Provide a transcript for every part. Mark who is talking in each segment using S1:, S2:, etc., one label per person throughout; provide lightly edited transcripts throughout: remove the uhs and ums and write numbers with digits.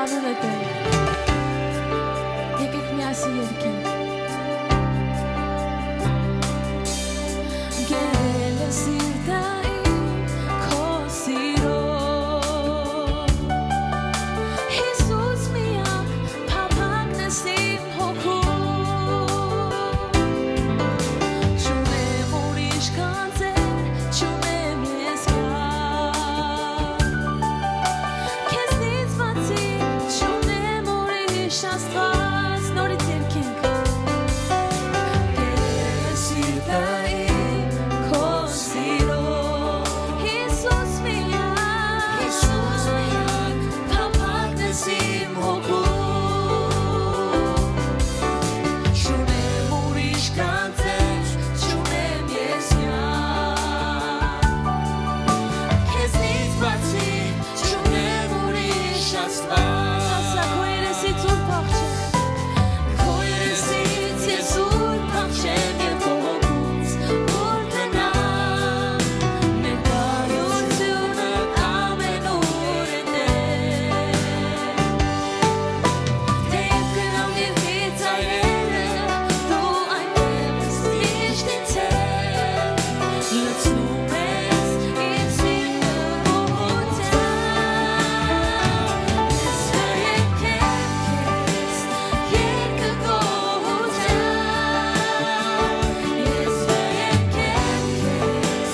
S1: անունը Տեր։ Եկեք միասին երգենք։ Գերել է սիրտը իմ քո սիրով, Հիսուս միակ փափագն ես իմ հոգում, չունեմ ուրիշ կանձեր, չունեմ ես կյալ, քեզնից բացի չունեմ ուրիշ Աստված, նորից երգենք։ Գերել է սիրտը իմ քո սիրով, Հիսուս միակ փափագն ես իմ հոգում, չունեմ ուրիշ կանձեր, չունեմ ես կյալ, քեզնից բացի չունեմ ուրիշ Աստված։ Ասա քո երեսից ուր փախչեմ, քո երեսից ես ուր փախչեմ և քո հոգուց ուր գնամ, մեր բարությունը ամենուր է Տեր։ Թեև գնամ և ծայրերը, դու այնտեղս միշտ ինձ հետ, լցնում ես իմ սիրտը գոհությամբ, ես կերկեմ քեզ երկը գոհությամբ, ես կերկեմ քեզ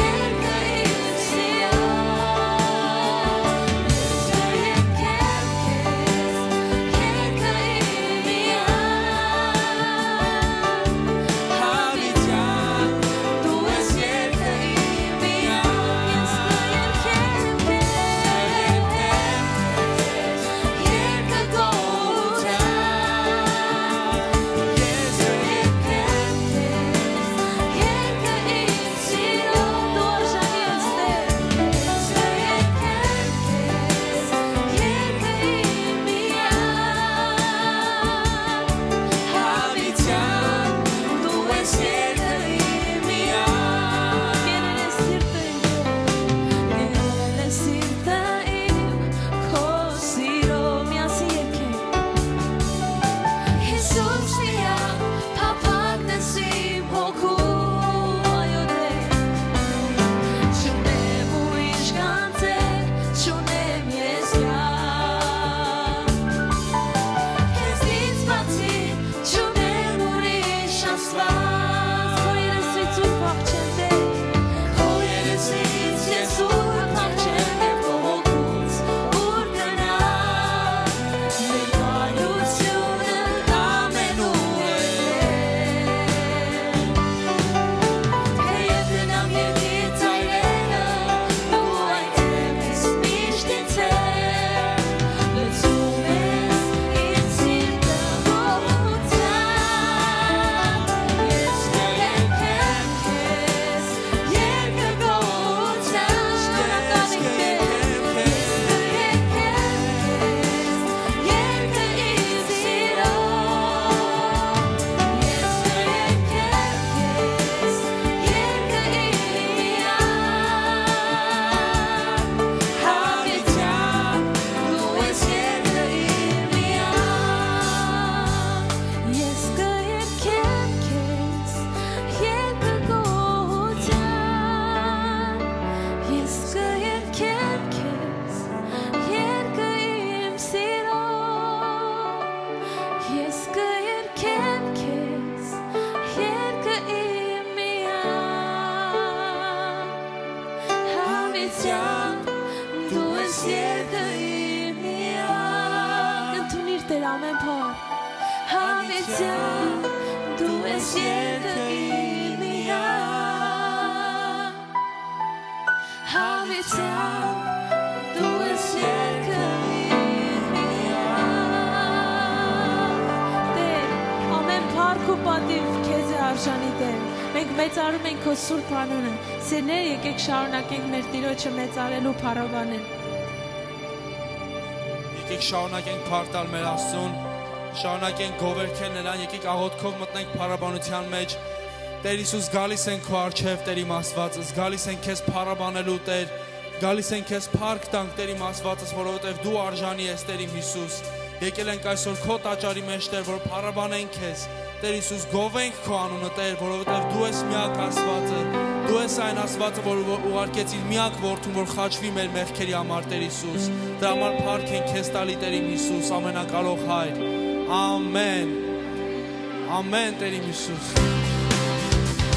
S1: երկը իմ սիրով, ես կերկեմ քեզ երկը իմ միակ, հավիտյան դու ես երկը իմ միակ, ես կերկեմ քեզ երկը գոհությամբ, ես կերկեմ քեզ երկը իմ սիրով, դու արժանի ես Տեր, ես կերկեմ քեզ երկը իմ միակ, հավիտյան դու ես երկը իմ միակ։ Գերել է սիրտը իմ քո սիրով, միասին երգենք։ Հիսուս միակ փափագն ես իմ հոգում, այո Տեր, չունեմ ուրիշ կանձեր, չունեմ ես կյալ, քեզնից բացի չունեմ ուրիշ Աստված։ Քո երեսից ուր փախչեմ Տեր, քո երեսից ես ուր փախչեմ և քո հոգուց ուր գնամ, մեր բարությունը ամենուր է Տեր։ Թեև գնամ և ծայրերը, դու այնտեղ ես միշտ ինձ հետ, լցնում ես իմ սիրտը գոհությամբ, ես կերկեմ քեզ երկը գոհությամբ, շնորհակալ ենք Տեր, ես կերկեմ քեզ երկը իմ սիրով, ես կերկեմ քեզ երկը իմ միակ, հավիտյան դու ես երկը իմ միակ, ես կերկեմ քեզ երկը գոհությամբ, ես կերկեմ քեզ երկը իմ սիրով, ես կերկեմ քեզ երկը իմ միակ, հավիտյան դու ես երկը իմ միակ։ Ընդունիր Տեր ամեն բան, հավիտյան դու ես երկը իմ միակ, հավիտյան դու ես երկը իմ միակ։ Տեր, ամեն փառք ու պատիվ քեզ է արժանի Տեր։ Մենք մեծարում ենք քո սուրբ անունը։ Սիրներ, եկեք շարունակենք մեր Տիրոջը մեծարել ու փառաբանել։
S2: Եկեք շարունակենք փառտալ մեր Աստծուն, շարունակենք գովերքել նրան, եկեք աղոթքով մտնենք փառաբանության մեջ։ Տեր Հիսուս, գալիս ենք քո առջև, Տեր իմ Աստվածս, գալիս ենք քեզ փառաբանելու, Տեր, Գալիս ենք քեզ փառք տանք Տեր իմ Աստվածս, որովհետև դու արժանի ես Տեր իմ Հիսուս։ Եկել ենք այսօր քո տաճարի մեջ Տեր, որ փառաբանենք քեզ։ Տեր Հիսուս, գովենք քո անունը Տեր, որովհետև դու ես միակ Աստվածը։ Դու ես այն Աստվածը, որ ուղարկեց իր միակ որդուն, որ խաչվի մեր մեղքերի համար Տեր Հիսուս։ Դրա համար փառք ենք քեզ տալի Տեր իմ Հիսուս, ամենակարող Հայր։ Ամեն։ Ամեն Տեր իմ Հիսուս։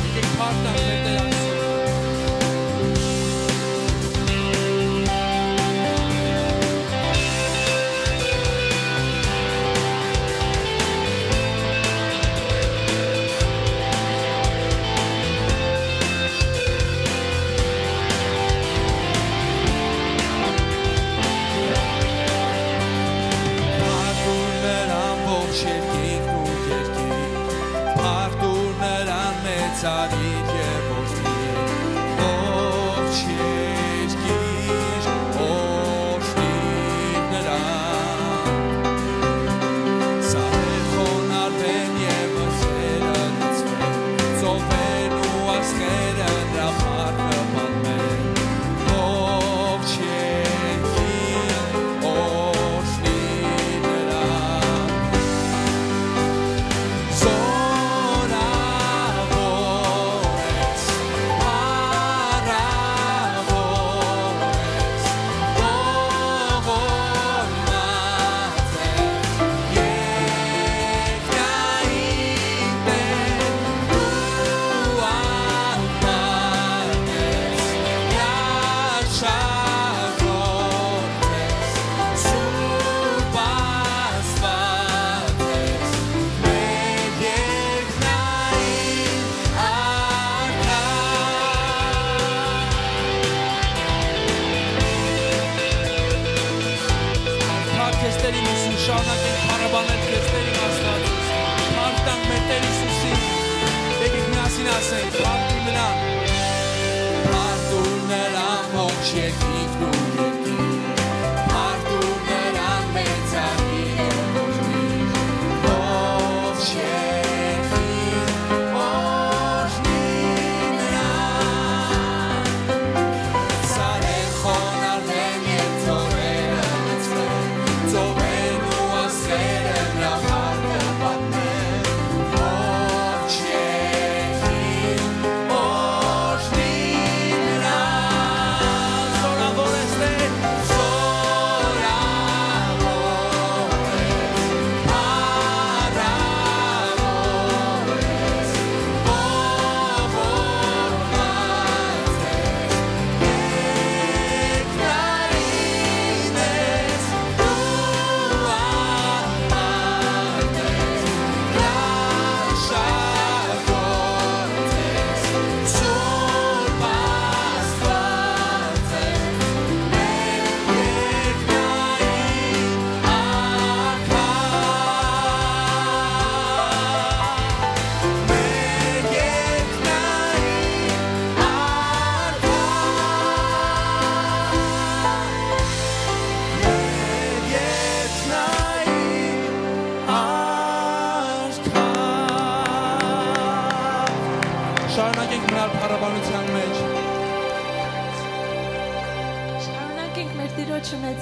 S2: Եկեք փառք տանք մեր Տեր Աստծուն։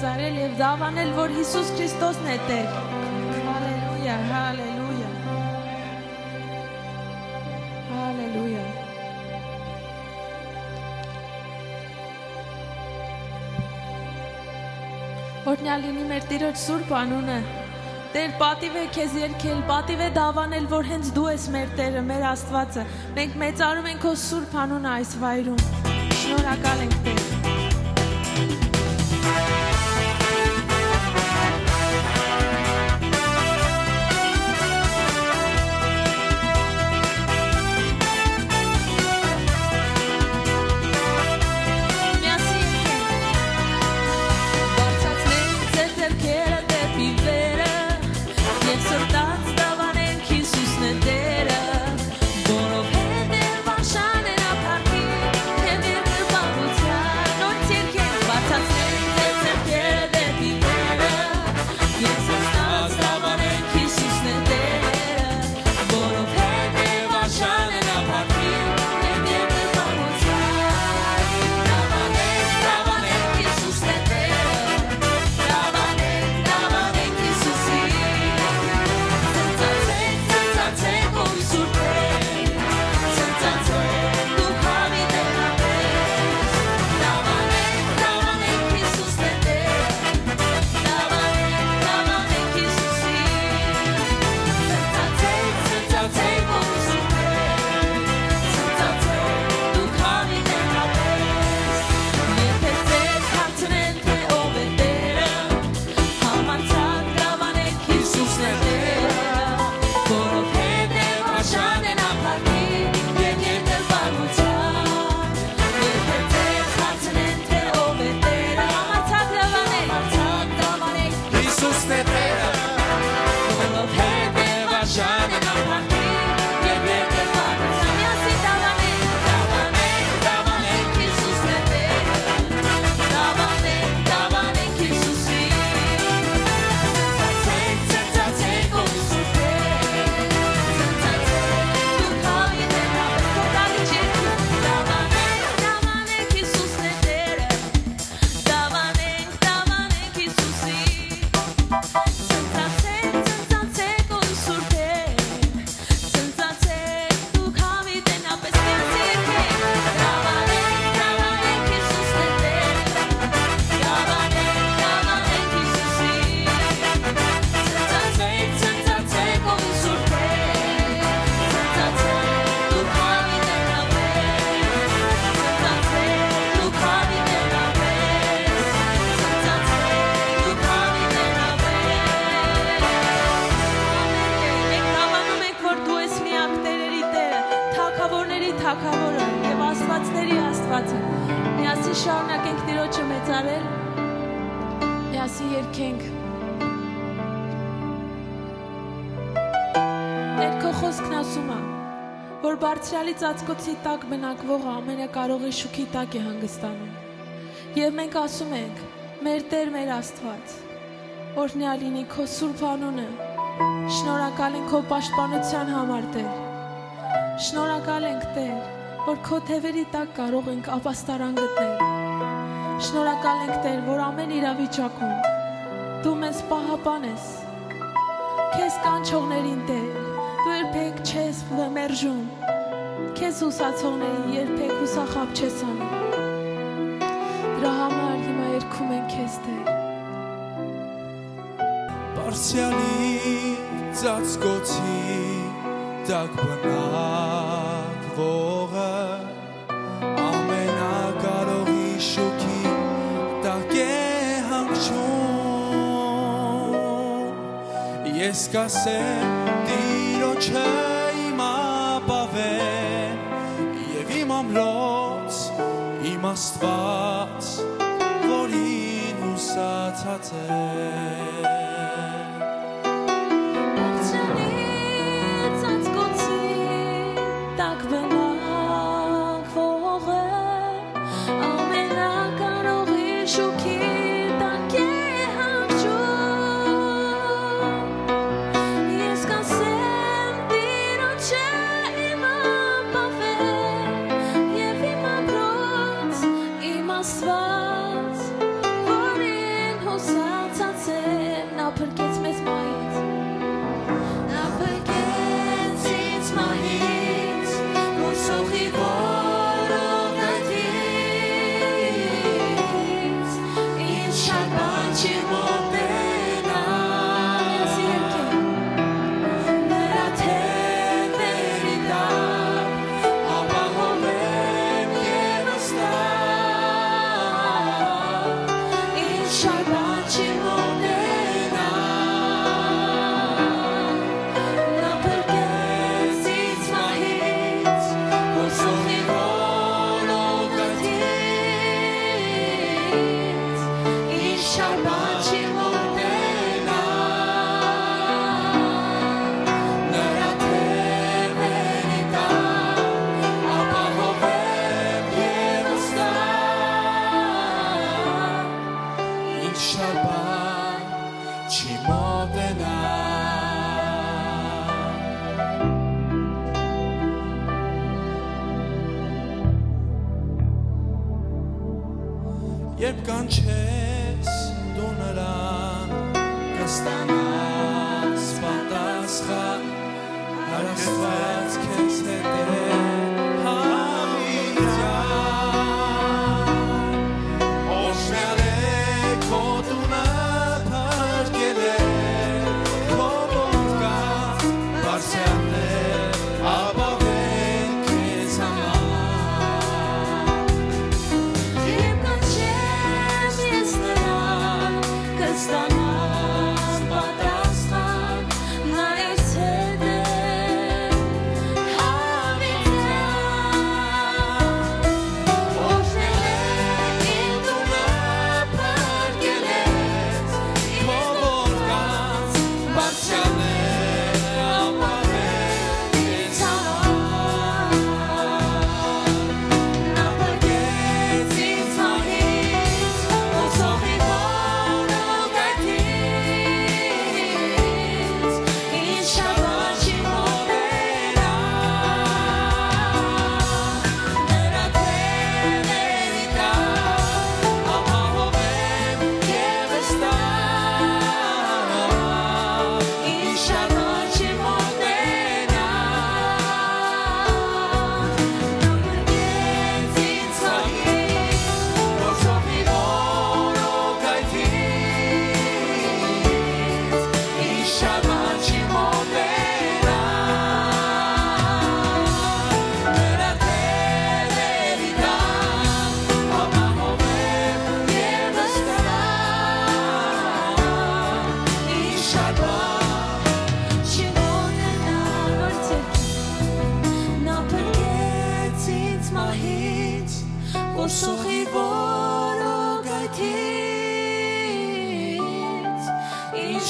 S1: Մեծարել եւ դավանել, որ Հիսուս Քրիստոսն է Տեր։ Հալելույա, հալելույա։ Հալելույա։ Օրհնյալ լինի մեր Տիրոջ սուրբ անունը։ Տեր, պատիվ է քեզ երգել, պատիվ է դավանել, որ հենց դու ես մեր Տերը, մեր Աստվածը։ Մենք մեծարում ենք քո սուրբ անունը այս վայրում։ Շնորհակալ ենք Տեր։
S3: Որովհետև արժանեն ապարքի, և երկրպագության
S1: միասին երգենք Տեր քո խոսքն ասում է որ բարձրալի ծածկոցի տակ բնակվողը ամենակարողի շուքի տակ է հանգստանում եւ մենք ասում ենք մեր Տեր մեր Աստված օրհնյալ լինի քո սուրբ անունը շնորհակալ ենք քո պաշտպանության համար Տեր շնորհակալ ենք Տեր որ քո թևերի տակ կարող ենք ապաստարան գտնել շնորհակալ ենք Տեր որ ամեն իրավիճակում դու մեզ պահապան ես քեզ կանչողներին Տեր դու երբեք չես մերժում քեզ հուսացողներին երբեք հուսախաբ չես անում դրա համար հիմա երգում ենք քեզ Տեր
S2: Բարձրալի ծածկոցի տակ բնակվողը ամենակարողի շուքի տակ է հանգչում ես կասեմ Տիրոջը իմ ապավեն և իմ ամրոց իմ Աստված որին հուսացած է Երբ կանչես դու նրան կստանաս պատասխան հարաստված քեզ հետ է համիջան Օրհնյալ է քո տունը փրկել է քո ոտքան բարձրացել է ապավեն քեզ համար Ես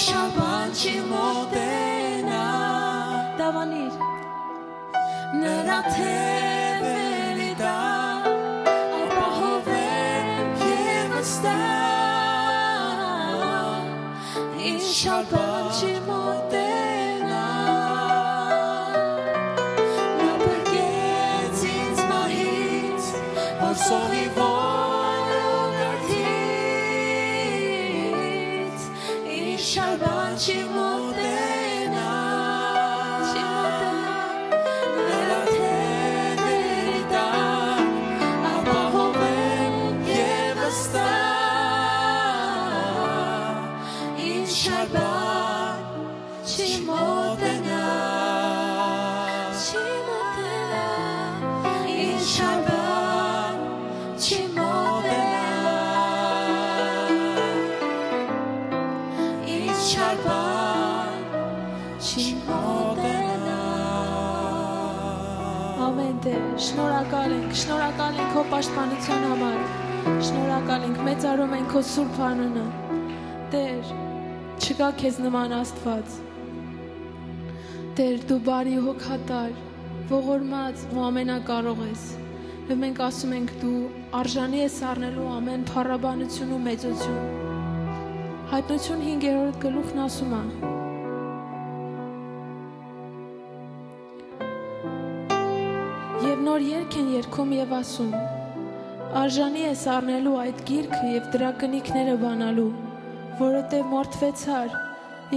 S1: շաբան չի մոտենա Դավանիր Նրա թևերի դա ապահովեմ և վստահ Ինչ շաբան չի մոտենա Նա բրկեց ինձ մահից որ սողի Շաբան չի մոտենա Նրա թևերի տակ ապահովեմ և վստահ Ինչ շաբան չի մոտենա Ինչ շաբան չի մոտենա Ամեն Տեր, շնորհակալ ենք քո պաշտպանության համար, շնորհակալ ենք, մեծարում ենք քո սուրբ անունը, Տեր, չկա քեզ նման Աստված, Տեր, դու բարի հոգատար, ողորմած ու ամենակարող ես, և մենք ասում ենք դու արժանի ես առնելու ամեն փառաբանություն ու մեծություն, Հայտնություն 5-րդ գլուխն ասում է Եվ նոր երգ են երգում և ասում Արժանի ես առնելու այդ գիրքը և դրա կնիքները բանալու որովհետև մորթվեցար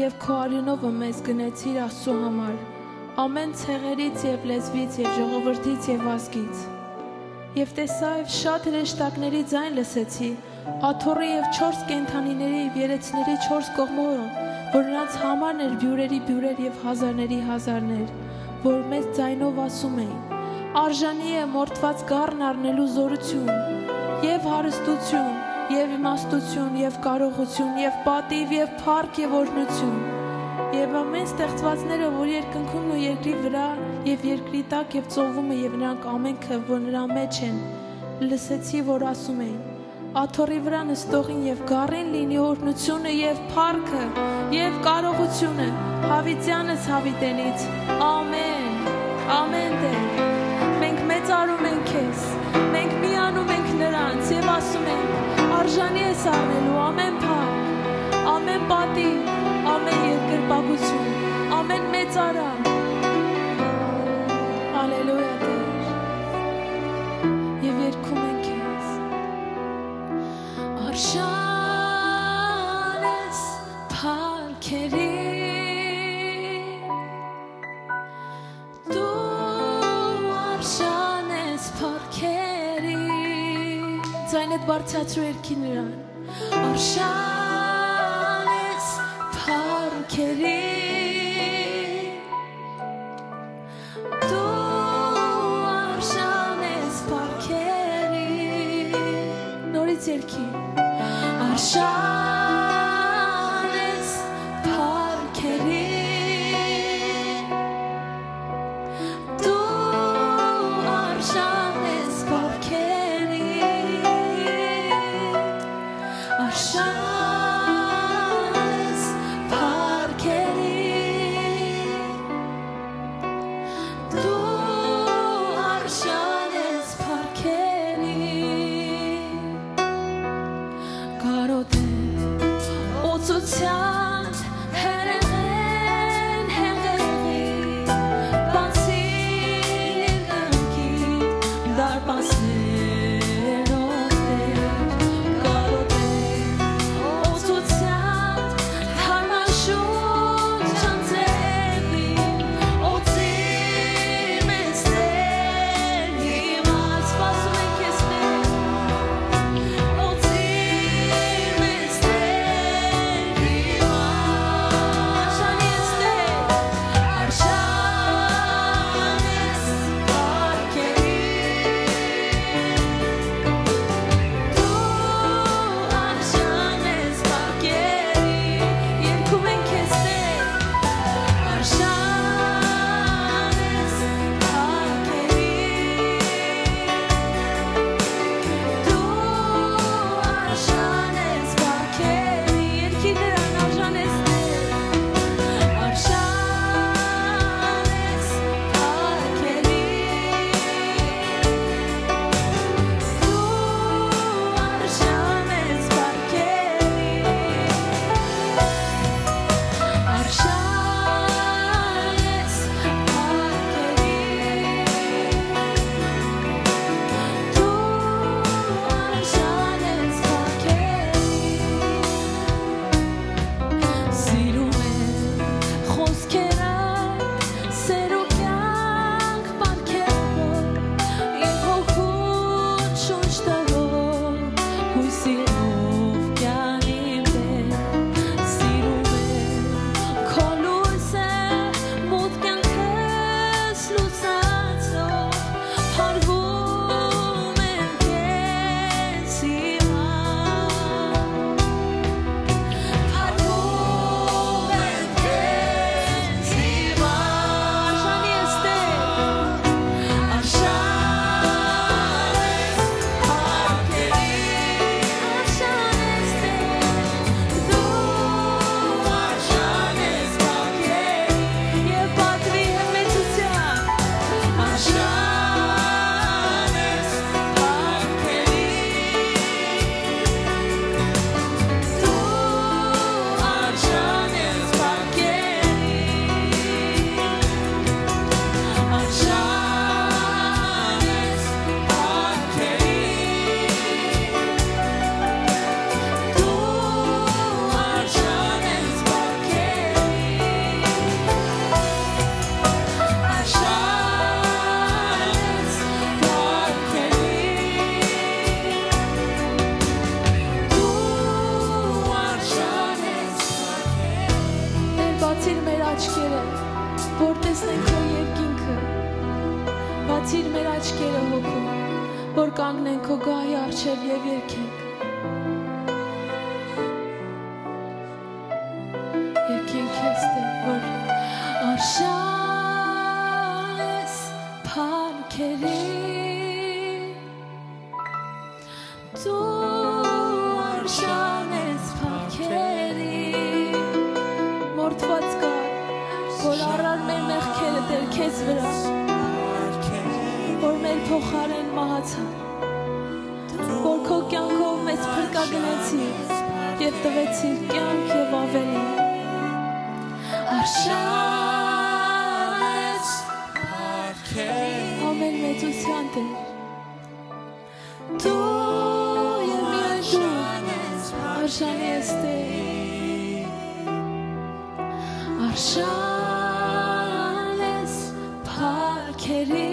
S1: և քո արյունովը մեզ գնեցիր Աստծու համար ամեն ցեղերից և լեզվից և ժողովրդից և ազգից Եվ տեսա և շատ հրեշտակների ձայն լսեցի աթոռի և 4 կենդանիների և երեցների 4 կողմերը որ նրանց համարն էր բյուրերի բյուրեր և հազարների հազարներ որ մեծ ձայնով ասում էին Արժանի է մորթված գառն առնելու զորություն և հարստություն և իմաստություն և կարողություն և պատիվ և փառք և օրհնություն և ամեն ստեղծվածները որ երկնքումն ու երկրի վրա և երկրի տակ և ծովում և նրանք ամենքը որ նրա մեջ են լսեցի որ ասում էին աթոռի վրա նստողին և գառին լինի օրհնությունը և փառքը և կարողությունը հավիտյանս հավիտենից ամեն ամեն Տեր Մենք մեծարում ենք քեզ, մենք միանում ենք նրանց և ասում ենք արժանի ես առնելու ամեն փառք, ամեն պատիվ, ամեն երկրպագություն, ամեն մեծարան Հալելույա Տեր և երգում ենք քեզ Արժան ես փառքերի Ձայնդ բարձրացրու երգի նրան Արժան ես փառքերի Դու արժան ես փառքերի Նորից երգի Արժան ես փառքերի Կարոտ աչքերը, որ տեսնենք քո երկինքը, բացիր մեր աչքերը հոգու, որ կանգնենք քո գահի առջև եւ երգենք։ Երգենք քեզ Տեր, որ արժան ես փառքերի, դու արժան ես փառքերի, մորթված կար, որ առար մեր մեղքերը Տեր քեզ վրա, որ մեր փոխարեն մահացար, որ քո կյանքով մեզ փրկագնեցիր եւ տվեցիր կյանք եւ ավելի։ Արժան ես փառքերի, ամեն մեծության Տեր, դու եւ միայն դու արժան ես Տեր, արժան ես փառքերի,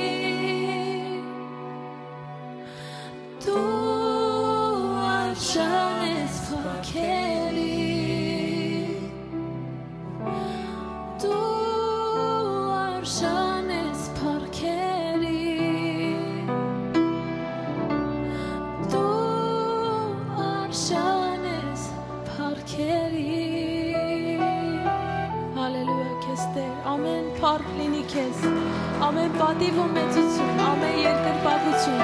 S1: դու արժան ես փառքերի, դու արժան ես փառքերի, դու արժան ես փառքերի։ Հալելույա քեզ Տեր, ամեն փառք լինի քեզ, ամեն պատիվ ու մեծություն, ամեն երկրպագություն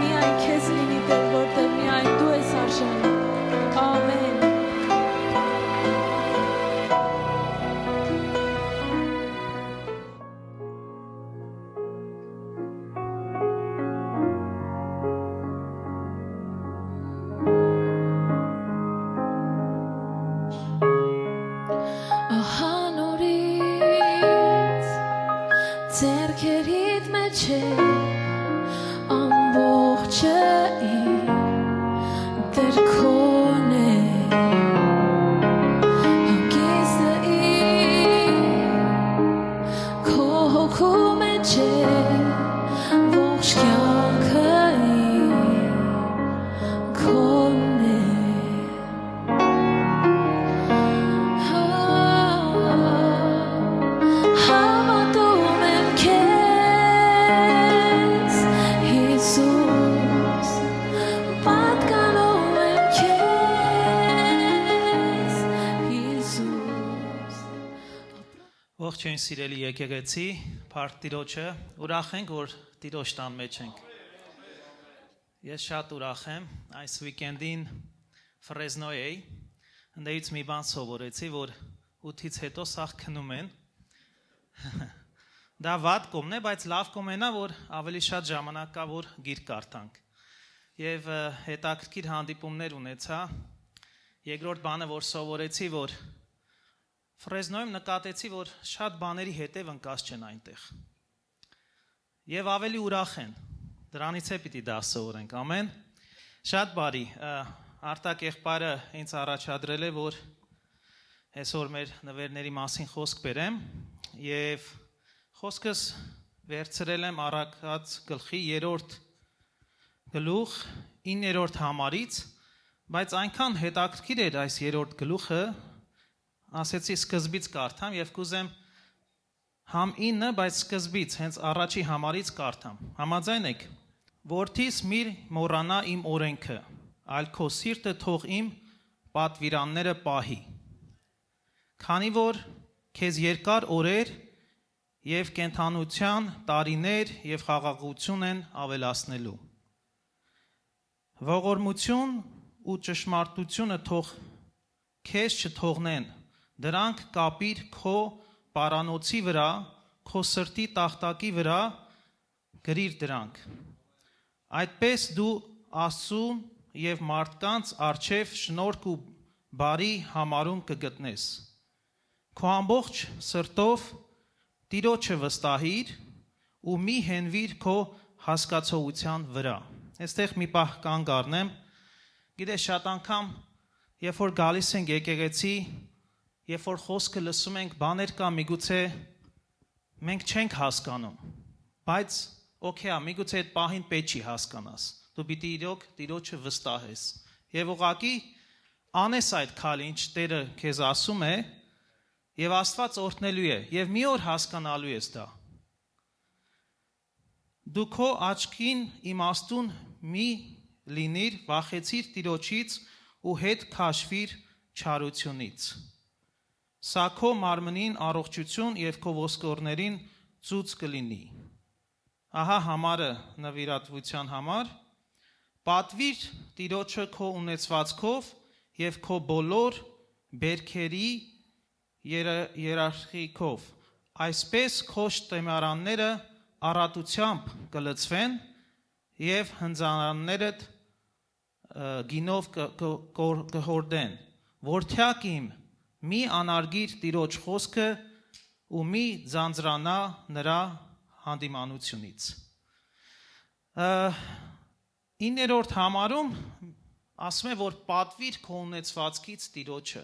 S1: միայն քեզ լինի Տեր, որտեղ միայն դու ես արժանի։ Ամեն։ Ահա նորից ձեռքերիդ մեջ է ամբողջը իմ Տեր քոն է, հանգիստը իմ քո հոգու մեջ է, ողջ կյանքը իմ քոն է։ Հավատում եմ քեզ, Հիսուս, պատկանում եմ քեզ, Հիսուս։
S3: Ողջույն սիրելի եկեղեցի, փառք Տիրոջը, ուրախ ենք, որ Տիրոջ տան մեջ ենք։ Ես շատ ուրախ եմ, այս վիկենդին Ֆրեզնոյ էի, ընդերից մի բան սովորեցի, որ 8-ից հետո սաղ քնում են։ Դա վատ կողմն է, բայց լավ կողմն է, որ ավելի շատ ժամանակ կա, որ գիրք կարդանք։ Եվ հետաքրքիր հանդիպումներ ունեցա։ Երկրորդ բանը, որ սովորեցի, որ Ֆրեզնոյում նկատեցի, որ շատ բաների հետև ընկած չեն այնտեղ։ Եվ ավելի ուրախ են։ Դրանից է պիտի դա սովորենք, ամեն։ Շատ բարի, Արտակ եղբայրը ինձ առաջադրել է, որ այսօր մեր նվերների մասին խոսք բերեմ, եւ խոսքս վերցրել եմ Առակաց գլխի 3-րդ գլուխ 9-րդ համարից, բայց այնքան հետաքրքիր էր այս 3-րդ գլուխը, ասեցի սկզբից կարդամ եւ կուզեմ համ 9, բայց սկզբից, հենց առաջի համարից կարդամ։ Համաձայն եք, որդիս միր մոռանա իմ օրենքը, այլ քո սիրտը թող իմ պատվիրանները պահի։ Քանի որ քեզ երկար օրեր եւ կենթանության տարիներ եւ խաղաղություն են ավելացնելու։ Ողորմություն ու ճշմարտությունը թող քեզ չթողնեն, դրանք կապիր քո պարանոցի վրա, քո սրտի տախտակի վրա գրիր դրանք։ Այդպես դու Աստծուն եւ մարդկանց առջև շնորհք ու բարի համարում կգտնես։ Քո ամբողջ սրտով Տիրոջը վստահիր ու մի հենվիր քո հասկացողության վրա։ Այստեղ մի պահ կանգ առնեմ։ Գիտես, շատ անգամ, երբ որ գալիս ենք եկեղեցի, երբ որ խոսքը լսում ենք, բաներ կա, միգուցե մենք չենք հասկանում, բայց օքեյ, միգուցե այդ պահին պետք չի հասկանաս։ Դու պիտի իրոք Տիրոջը վստահես։ Եվ ուղղակի անես այդ քայլը, ինչ Տերը քեզ ասում է, Եվ Աստված օրհնելու է, եւ մի օր հասկանալու ես դա։ Դու քո աչքին իմաստուն մի լինիր, վախեցիր Տիրոջից ու հետ քաշվիր չարությունից։ Սա քո մարմնին առողջություն եւ քո ոսկորներին ծուծ կլինի։ Ահա համարը նվիրատվության համար, պատվիր Տիրոջը քո ունեցվածքով եւ քո բոլոր բերքերի երարխիքով, այսպես քո շտեմարանները առատությամբ կլցվեն եւ հնձանարաններդ գինով կհորդեն, որդյակ իմ մի անարգիր Տիրոջ խոսքը ու մի ձանձրանա նրա հանդիմանությունից։ 9-րդ համարում ասում է, որ պատվիր քո ունեցվածքից Տիրոջը,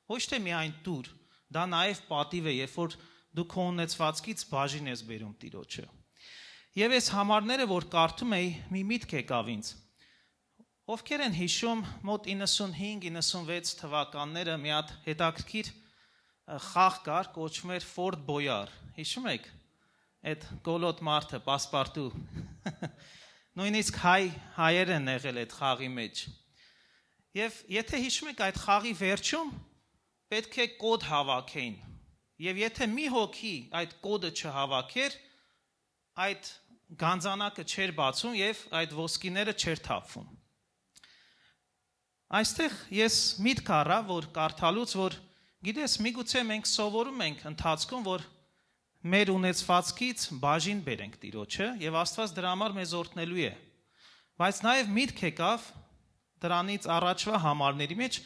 S3: ոչ թե միայն տուր, դա նաև պատիվ է, երբ որ դու քո ունեցվածքից բաժին ես բերում Տիրոջը։ Եվ այս համարները, որ կարդում էի, մի միտք եկավ ինձ։ Ովքեր են հիշում մոտ 95-96 թվականները մի հատ հետաքրքիր խաղ կար, կոչվում էր Fort Boyard, հիշում եք, այդ գոլոտ մարդը, պասպարտու, նույնիսկ հայեր են եղել այդ խաղի մեջ, և եթե հիշում եք այդ խաղի վերջում, պետք է կոդ հավաքեին, և եթե մի հոգի այդ կոդը չհավաքեր, այդ գանձանակը չէր բացում և այդ ոսկիները չէր թափվում։ Այստեղ ես միտք առա, որ կարդալուց, որ գիտես, միգուցե մենք սովորում ենք ընթացքում, որ մեր ունեցվածքից բաժին բերենք Տիրոջը և Աստված դրա համար մեզ օրհնելու է։ Բայց նաև միտք եկավ դրանից առաջվա համարների մեջ,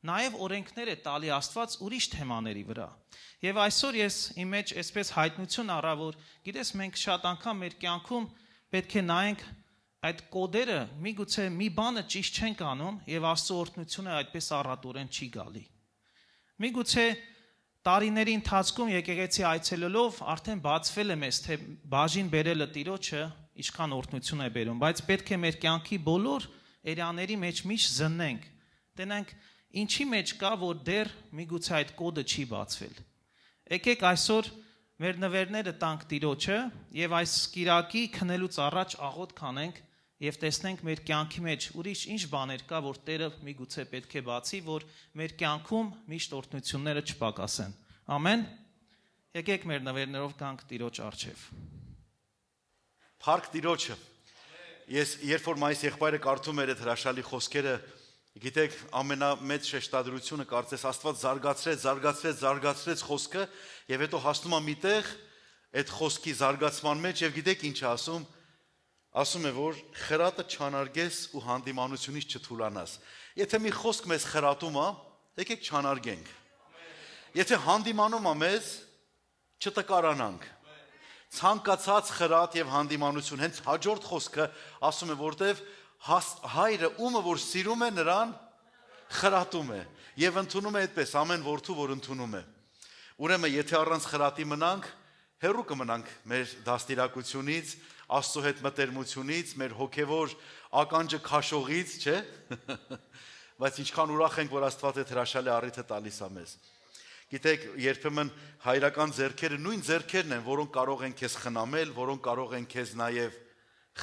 S3: նաև օրենքներ է տալի Աստված ուրիշ թեմաների վրա։ Եվ այսօր ես իմ մեջ այսպես հայտնություն առա, որ գիտես, մենք շատ անգամ մեր կյանքում պետք է նայենք այդ կոդերը, միգուցե մի բանը ճիշտ չենք անում և Աստծո օրհնությունը այդպես առատորեն չի գալի։ Միգուցե տարիների ընթացքում եկեղեցի այցելելով արդեն բացվել է մեզ, թե բաժին բերելը Տիրոջը ինչքան օրհնություն է բերում, բայց պետք է մեր կյանքի բոլոր էրիաների մեջ միշտ զննենք, տենանք ինչի մեջ կա, որ դեռ միգուցե այդ կոդը չի բացվել։ Եկեք այսօր մեր նվերները տանք Տիրոջը և այս կիրակի քնելուց առաջ աղոթք անենք և տեսնենք մեր կյանքի մեջ ուրիշ ինչ բաներ կա, որ Տերը միգուցե պետք է բացի, որ մեր կյանքում միշտ օրհնությունները չպակասեն։ Ամեն։ Եկեք մեր նվերներով գանք Տիրոջ առջև։
S4: Փառք Տիրոջը։ Ես երբ որ Մայիս եղբայրը կարդում էր այդ հրաշալի խոսքերը, գիտեք, ամենամեծ շեշտադրությունը կարծես Աստված զարգացրեց խոսքը եւ հետո հասնում է միտեղ այդ խոսքի զարգացման մեջ եւ գիտեք ինչ ասում։ Ասում է, որ խրատը չանարգես ու հանդիմանությունից չթուլանաս։ Եթե մի խոսք մեզ խրատում է, եկեք չանարգենք։ Եթե հանդիմանում է մեզ, չտկարանանք։ Ցանկացած խրատ եւ հանդիմանություն, հենց հաջորդ խոսքը ասում է, որտեվ հայրը ումը որ սիրում է, նրան խրատում է եւ ընդունում է այդպես ամեն որդու, որ ընդունում է։ Ուրեմն, եթե առանց խրատի մնանք, հեռու կմնանք մեր դաստիարակությունից, Աստծո հետ մտերմությունից, մեր հոգևոր ականջը քաշողից, չէ՞։ Բայց ինչքան ուրախ ենք, որ Աստված այդ հրաշալի առիթը տալիս է մեզ։ Գիտեք, երբեմն հայրական ձեռքերը նույն ձեռքերն են, որոնք կարող են քեզ խնամել, որոնք կարող են քեզ նաև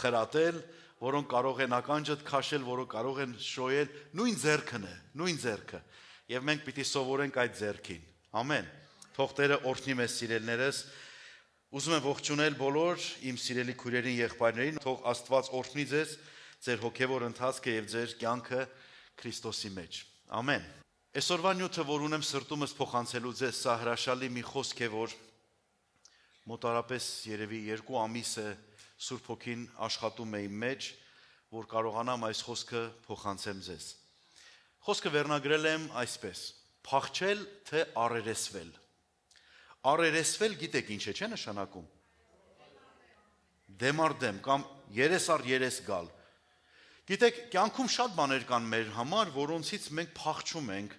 S4: խրատել, որոնք կարող են ականջդ քաշել, որոնք կարող են շոյել, նույն ձեռքն է, նույն ձեռքը։ Եվ մենք պիտի սովորենք այդ ձեռքին։ Ամեն։ Թող Տերը օրհնի մեզ սիրելիներս։ Ուզում եմ ողջունել բոլոր իմ սիրելի քույրերին, եղբայրներին, թող Աստված օրհնի ձեզ, ձեր հոգևոր ընթացքը եւ ձեր կյանքը Քրիստոսի մեջ։ Ամեն։ Այսօրվա նյութը, որ ունեմ սրտումս փոխանցելու ձեզ, սա հրաշալի մի խոսք է, որ մոտարապես երևի 2 ամիս է Սուրբ Հոգին աշխատում է իմ մեջ, որ կարողանամ այս խոսքը փոխանցեմ ձեզ։ Խոսքը վերնագրել եմ այսպես. փախչել թե առերեսվել։ Առերեսվել գիտեք ինչ է, չէ՞ նշանակում։ Դեմ առ դեմ կամ երես առ երես գալ։ Գիտեք, կյանքում շատ բաներ կան մեր համար, որոնցից մենք փախչում ենք,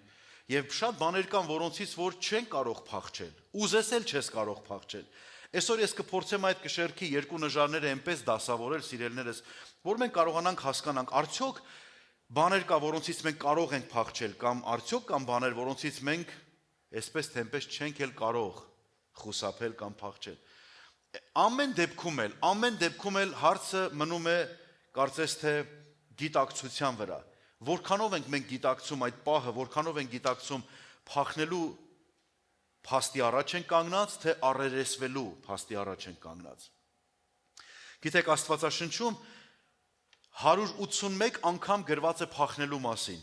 S4: եւ շատ բաներ կան, որոնցից որ չեն կարող փախչել։ Ուզես էլ չես կարող փախչել։ Այսօր ես կփորձեմ այդ կշեռքի 2 նժարները այնպես դասավորել, սիրելիներս, որ մենք կարողանանք հասկանանք, արդյոք բաներ կա, որոնցից մենք կարող ենք փախչել, կամ արդյոք կան բաներ, որոնցից մենք այսպես թե այնպես չենք էլ կարող խուսափել կամ փախչել։ Ամեն դեպքում էլ հարցը մնում է կարծես թե գիտակցության վրա։ Որքանով ենք մենք գիտակցում այդ պահը, որքանով ենք գիտակցում փախնելու փաստի առաջ են կանգնած, թե առերեսվելու փաստի առաջ են կանգնած։ Գիտեք, Աստվածաշնչում 181 անգամ գրված է փախնելու մասին։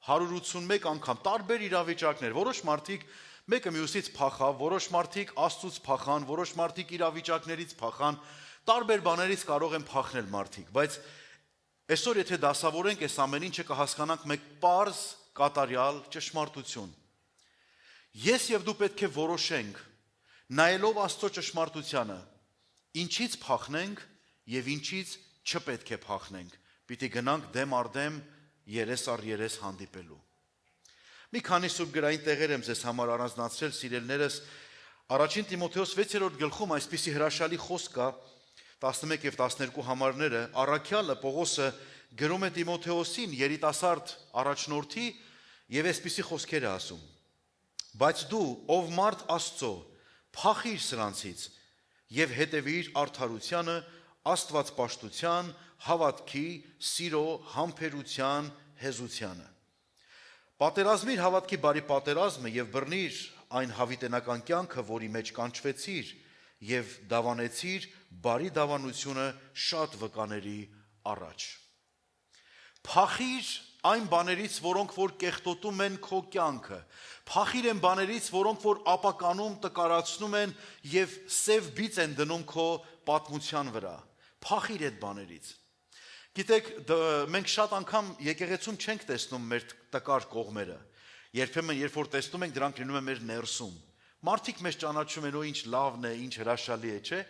S4: 181 անգամ, տարբեր իրավիճակներ, որոշ մարդիկ մեկը մյուսից փախավ, որոշ մարդիկ Աստծուց փախան, որոշ մարդիկ իրավիճակներից փախան, տարբեր բաներից կարող են փախնել մարդիկ, բայց այսօր եթե դասավորենք այս ամեն ինչը կհասկանանք մեկ պարզ կատարյալ ճշմարտություն։ Ես եւ դու պետք է որոշենք, նայելով Աստծո ճշմարտությանը, ինչից փախնենք եւ ինչից չպետք է փախնենք։ Պիտի գնանք դեմ առ դեմ երես առ երես հանդիպելու։ Մի քանի սուրբգրային տեղեր եմ ձեզ համար առանձնացրել, սիրելիներս, առաջին Տիմոթեոս 6-րդ գլխում այսպիսի հրաշալի խոսք կա, 11 եւ 12 համարները, առաքյալը Պողոսը գրում է Տիմոթեոսին, երիտասարդ առաջնորդի, եւ այսպիսի խոսքեր է ասում. Բայց դու, ով մարդ Աստծո, փախիր սրանցից եւ հետեւիր արդարությանը, աստվածպաշտության, հավատքի, սիրո, համբերության, հեզությանը։ Պատերազմիր հավատքի բարի պատերազմը եւ բռնիր այն հավիտենական կյանքը, որի մեջ կանչվեցիր եւ դավանեցիր բարի դավանությունը շատ վկաների առաջ։ Փախիր այն բաներից, որոնք որ կեղտոտում են քո կյանքը։ Փախիր այն բաներից, որոնք որ ապականում, տկարացնում են եւ սև բիծ են դնում քո պատմության վրա։ Փախիր այդ բաներից։ Գիտեք, մենք շատ անգամ եկեղեցում չենք տեսնում մեր տկար կողմերը։ Երբեմն, երբ որ տեսնում ենք, դրանք լինում են մեր ներսում։ Մարդիկ մեզ ճանաչում են, ինչ լավն է, ինչ հրաշալի է, չէ՞։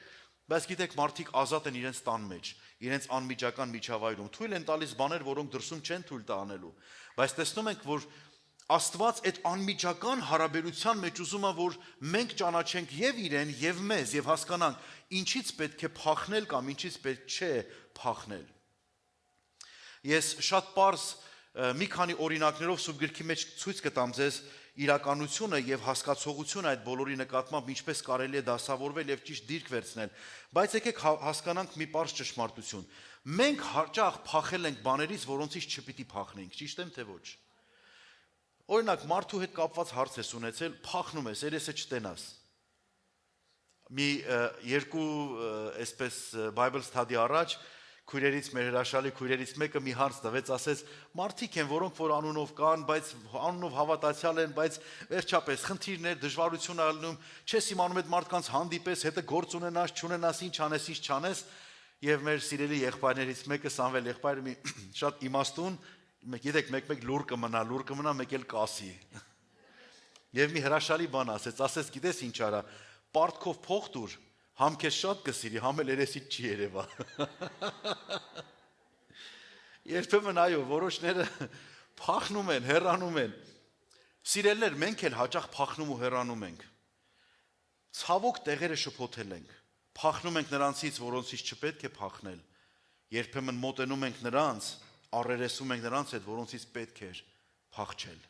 S4: Բայց գիտեք, մարդիկ ազատ են իրենց տան մեջ, իրենց անմիջական միջավայրում։ Թույլ են տալիս բաներ, որոնք դրսում չեն թույլ տա անելու։ Բայց տեսնում ենք, որ Աստված այդ անմիջական հարաբերության մեջ ուզում է, որ մենք ճանաչենք եւ իրեն եւ մեզ եւ հասկանանք, ինչից պետք է փախնել կամ ինչից պետք չէ փախնել։ Ես շատ պարզ մի քանի օրինակներով սուբգրքի մեջ ցույց կտամ ձեզ իրականությունը եւ հասկացողությունը այդ բոլորի նկատմամբ ինչպես կարելի է դասավորվել եւ ճիշտ դիրք վերցնել, բայց եկեք հասկանանք մի պարզ ճշմարտություն։ Մենք հաճախ փախել ենք բաներից, որոնցից չպիտի փախնենք, ճիշտ եմ թե ոչ։ Օրինակ, մարդու հետ կապված հարց ես ունեցել, փախնում ես, երեսը չտենաս։ Մի երկու այսպես Bible study առաջ քույրերից մեր հրաշալի քույրերից մեկը մի հարց տվեց, ասեց. «Մարդիկ են, որոնք որ անունով կան, բայց անունով հավատացյալ են, բայց վերջապես խնդիրներ, դժվարություն ալնում, չես իմանում այդ մարդկանց հանդիպես, հետը գործ ունենաս, չունենաս, ինչ անես, ինչ չանես»։ Եվ մեր սիրելի եղբայրներից մեկը Սամվել եղբայրը մի շատ իմաստուն, գիտեք, մեկ լուր կմնա, մեկ էլ կասի։ Եվ մի հրաշալի բան ասեց, գիտես ինչ արա, պարտքով փող տուր, համ քեզ շատ կսիրի, համ էլ երեսիդ չի երևա։ Երբեմն այո, որոշները փախնում են, հեռանում են։ Սիրելիներ, մենք էլ հաճախ փախնում ու հեռանում ենք։ Ցավոք տեղերը շփոթել ենք։ Փախնում ենք նրանցից, որոնցից չպետք է փախնել։ Երբեմն մոտենում ենք նրանց, առերեսում ենք նրանց հետ, որոնցից պետք էր փախչել։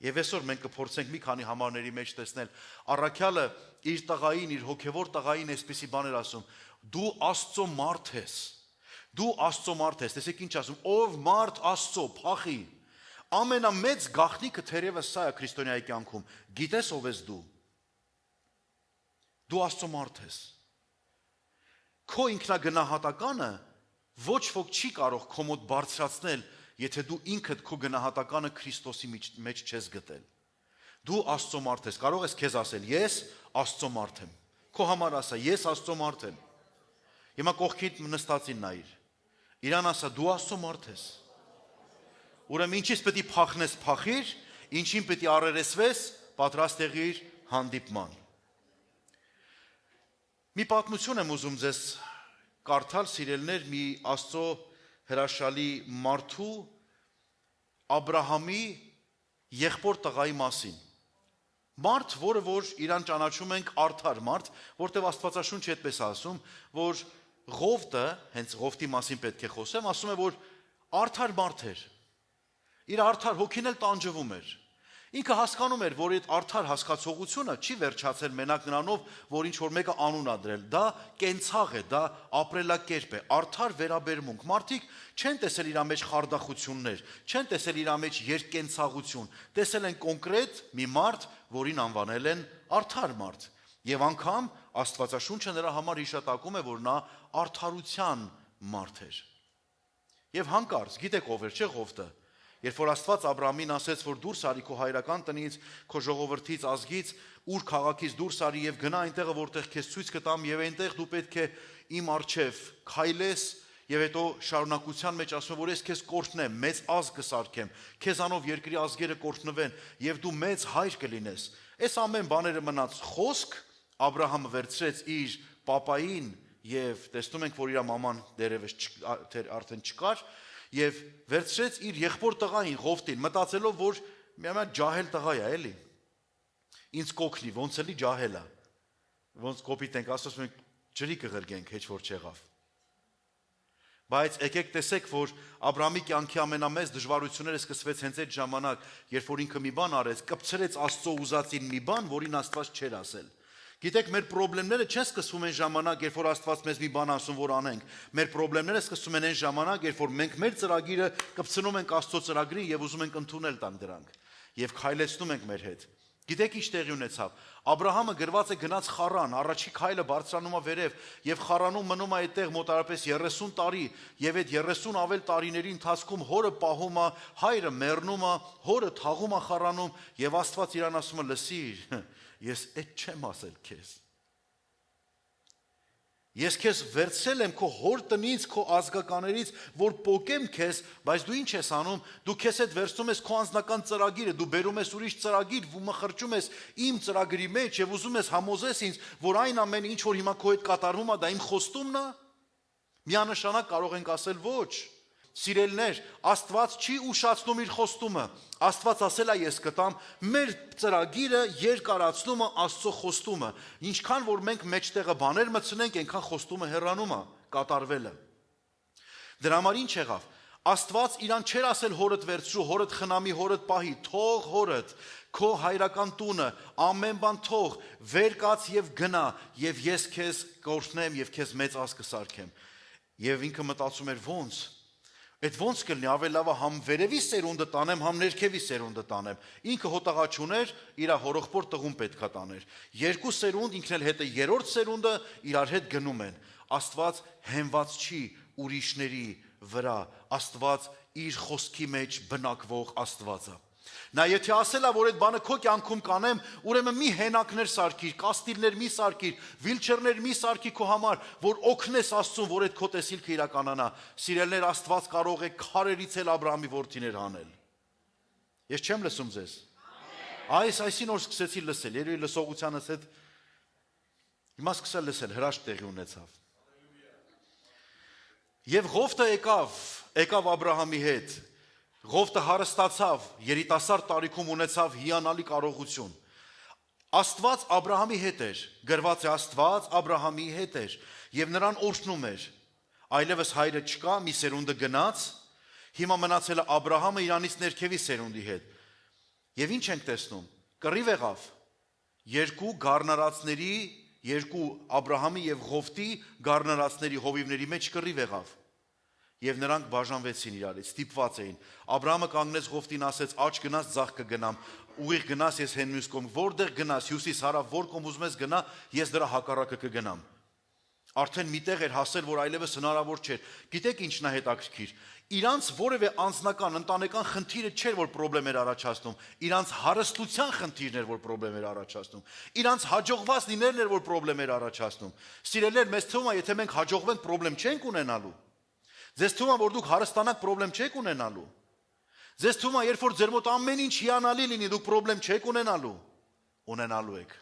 S4: Եվ այսօր մենք կփորձենք մի քանի համարների մեջ տեսնել առաքյալը իր տղային, իր հոգևոր տղային այսպիսի բաներ ասում. դու Աստծո մարդ ես։ Դու Աստծո մարդ ես։ Տեսեք ինչ ասում, ով մարդ Աստծո, փախի։ Ամենամեծ գաղտնիքը թերևս սա է քրիստոնյայի կյանքում։ Գիտես ով ես դու։ Դու Աստծո մարդ ես։ Քո ինքնագնահատականը ոչ ոք չի կարող քո մոտ բարձրացնել, եթե դու ինքդ քո գնահատականը Քրիստոսի մեջ չես գտել։ Դու Աստծո մարդ ես, կարող ես քեզ ասել, ես Աստծո մարդ եմ։ Քո համար ասա, ես Աստծո մարդ եմ։ Հիմա կողքիդ նստածին նայիր։ Իրան ասա, դու Աստծո մարդ ես։ Ուրեմն ինչից պետք է փախնես, փախիր, ինչին պետք է առերեսվես, պատրաստ եղիր հանդիպման։ Մի պատմություն եմ ուզում ձեզ կարդալ, սիրելիներ, մի Աստծո հրաշալի մարդու Աբրահամի եղբոր տղայի մասին։ Մարդ, որը որ իրան ճանաչում ենք արդար մարդ, որտեղ Աստվածաշունչը այդպես ասում, որ Ղովտը, հենց Ղովտի մասին պետք է խոսեմ, ասում է, որ արդար մարդ էր։ Իր արդար հոգին էլ տանջվում էր։ Ինքը հասկանում էր, որ այդ արդար հասկացողությունը չի վերջացել մենակ նրանով, որ ինչ որ մեկը անուն ա դրել, դա կենցաղ է, դա ապրելակերպ է, արդար վերաբերմունք։ Մարդիկ չեն տեսել իր մեջ խարդախություններ, չեն տեսել իր մեջ երկկենցաղություն, տեսել են կոնկրետ մի մարդ, որին անվանել են արդար մարդ։ Եվ անգամ Աստվածաշունչը նրա համար հիշատակում է, որ նա արդարության մարդ էր։ Եվ հանկարծ, գիտեք ով էր, չէ՞ Ղովտը։ Երբ որ Աստված Աբրահամին ասեց, որ դուրս արի քո հայրական տնից, քո ժողովրդից, ազգից, ուր քաղաքից դուրս արի եւ գնա այնտեղը, որտեղ քեզ ցույց կտամ, եւ այնտեղ դու պետք է իմ առջև քայլես, եւ հետո շարունակության մեջ ասում որ ես քեզ կորցնեմ, մեծ ազգ կսարքեմ, քեզանով երկրի ազգերը կորցնվեն եւ դու մեծ հայր կլինես։ Այս ամեն բաները մնաց խոսք, Աբրահամը վերցրեց իր պապային եւ տեսնում ենք, որ իր մաման դերևս արդեն չկար, եւ վերցրեց իր եղբոր տղային Ղովտին, մտածելով, որ միայն ջահել տղա է, էլի։ Ինձ կօգնի, ոնց էլի ջահել է։ Ոնց կոպիտ ենք, ասում ենք ջրի կղրգենք, հեչ որ չեղավ։ Բայց եկեք տեսեք, որ Աբրահամի կյանքի ամենամեծ դժվարությունները սկսվեց հենց այդ ժամանակ, երբ որ ինքը մի բան արեց, կպցրեց Աստծո ուզածին մի բան, որին Աստված չէր ասել։ Գիտեք, մեր խնդիրները չեն սկսվում այն ժամանակ, երբ որ Աստված մեզ մի բան ասում, որ անենք։ Մեր խնդիրները սկսվում են այն ժամանակ, երբ որ մենք մեր ծրագիրը կպցնում ենք Աստծո ծրագրին եւ ուզում ենք ընդունել տանք դրանք եւ քայլեցնում ենք մեր հետ։ Գիտեք ինչ տեղի ունեցավ։ Աբրահամը գրված է գնաց Խարան, առաջի քայլը բարձրանում է վերև եւ Խարանում մնում է այդտեղ մոտարապես 30 տարի եւ այդ 30 ավել տարիների ընթացքում հորը պահում է, հայրը մեռնում է, հորը թաղում է Խարանում եւ Աստված իրան ասում է լսիր, ես այդ չեմ ասել քեզ։ Ես քեզ վերցրել եմ քո հոր տնից, քո ազգականերից, որ պոկեմ քեզ, բայց դու ինչ ես անում, դու քեզ հետ վերցնում ես քո անձնական ծրագիրը, դու բերում ես ուրիշ ծրագիր, ու մխրճում ես իմ ծրագրի մեջ եւ ուզում ես համոզես ինձ, որ այն ամենը, ինչ որ հիմա քո հետ կատարվում է, դա իմ խոստումն է։ Միանշանակ կարող ենք ասել ոչ։ Սիրելիներ, Աստված չի ուշացնում իր խոստումը։ Աստված ասել է ես կտամ, մեր ծրագիրը երկարացնում է Աստծո խոստումը։ Ինչքան որ մենք մեջտեղը բաներ մտցնենք, այնքան խոստումը հեռանում է, կատարվելը։ Դրա համար ինչ եղավ։ Աստված իրան չէր ասել հորդ վերցրու, հորդ խնամի, հորդ պահի, թող հորդ, քո հայրական տունը, ամեն բան թող, վեր կաց եւ գնա, եւ ես քեզ կօրհնեմ եւ քեզ մեծ ազգ կսարքեմ։ Եվ ինքը մտածում էր ոնց։ Այդ ոնց կլինի, ավելի լավ է համ վերևի սերունդը տանեմ, համ ներքևի սերունդը տանեմ։ Ինքը հոտաղաչ ուներ, իր հորողբոր տղուն պետքա տաներ։ Երկու սերունդ, ինքն էլ հետը երրորդ սերունդը իրար հետ գնում են։ Աստված հենված չի ուրիշների վրա, Աստված իր խոսքի մեջ բնակվող Աստված է։ Նա եթե ասել է, որ այդ բանը քո կյանքում կանեմ, ուրեմն մի հենակներ սարքիր, կաստիլներ մի սարքիր, վիլչերներ մի սարքի քո համար, որ օգնես Աստծուն, որ այդ քո տեսիլքը իրականանա։ Սիրելիներ, Աստված կարող է քարերից էլ Աբրահամի որդիներ հանել։ Ես չեմ լսում ձեզ։ Այսին օր սկսեցի լսել, երևի լսողությանս հետ հիմա սկսել լսել, հրաշք տեղի ունեցավ։ Եվ Ղովտը եկավ Աբրահամի հետ։ Ղովտը հարստացավ, երիտասարդ տարիքում ունեցավ հիանալի կարողություն։ Աստված Աբրահամի հետ էր, գրված է Աստված Աբրահամի հետ էր, եւ նրան օրհնում էր։ Այլևս հայրը չկա, մի սերունդը գնաց, հիմա մնացել է Աբրահամը իրանից ներքևի սերունդի հետ։ Եվ ինչ ենք տեսնում։ Կռիվ եղավ։ Երկու գառնարածների, երկու Աբրահամի եւ Ղովտի գառնարածների հովիվների մեջ կռիվ եղավ։ Եվ նրանք բաժանվեցին իրարից, ստիպված էին։ Աբրահամը կանգնեց Ղովտին, ասեց. «Աջ գնաս, ձախ կգնամ, ուղիղ գնաս, ես հեն մյուս կողմ, որտեղ գնաս, հյուսիս, հարավ, որ կողմ ուզում ես գնա, ես դրա հակառակը կգնամ»։ Արդեն միտեղ էր հասել, որ այլևս հնարավոր չէր։ Գիտեք ինչն է հետաքրքիր։ Իրանց որևէ անձնական, ընտանեկան խնդիրը չէր, որ խնդրեմ էր առաջացնում։ Իրանց հարստության խնդիրն էր, որ խնդրեմ էր առաջացնում։ Իրանց հաջողված լինելն էր, որ խնդրեմ էր առաջացնում։ Սիրելիներ, մեզ թվում է, եթե մենք հաջողվենք, խնդրեմ չենք ունենալու։ Ձեզ թվում է, որ դուք հարստանաք, խնդրեմ չեք ունենալու։ Ձեզ թվում է, երբ որ ձեր մոտ ամեն ինչ հիանալի լինի, դուք խնդրեմ չեք ունենալու։ Ունենալու եք։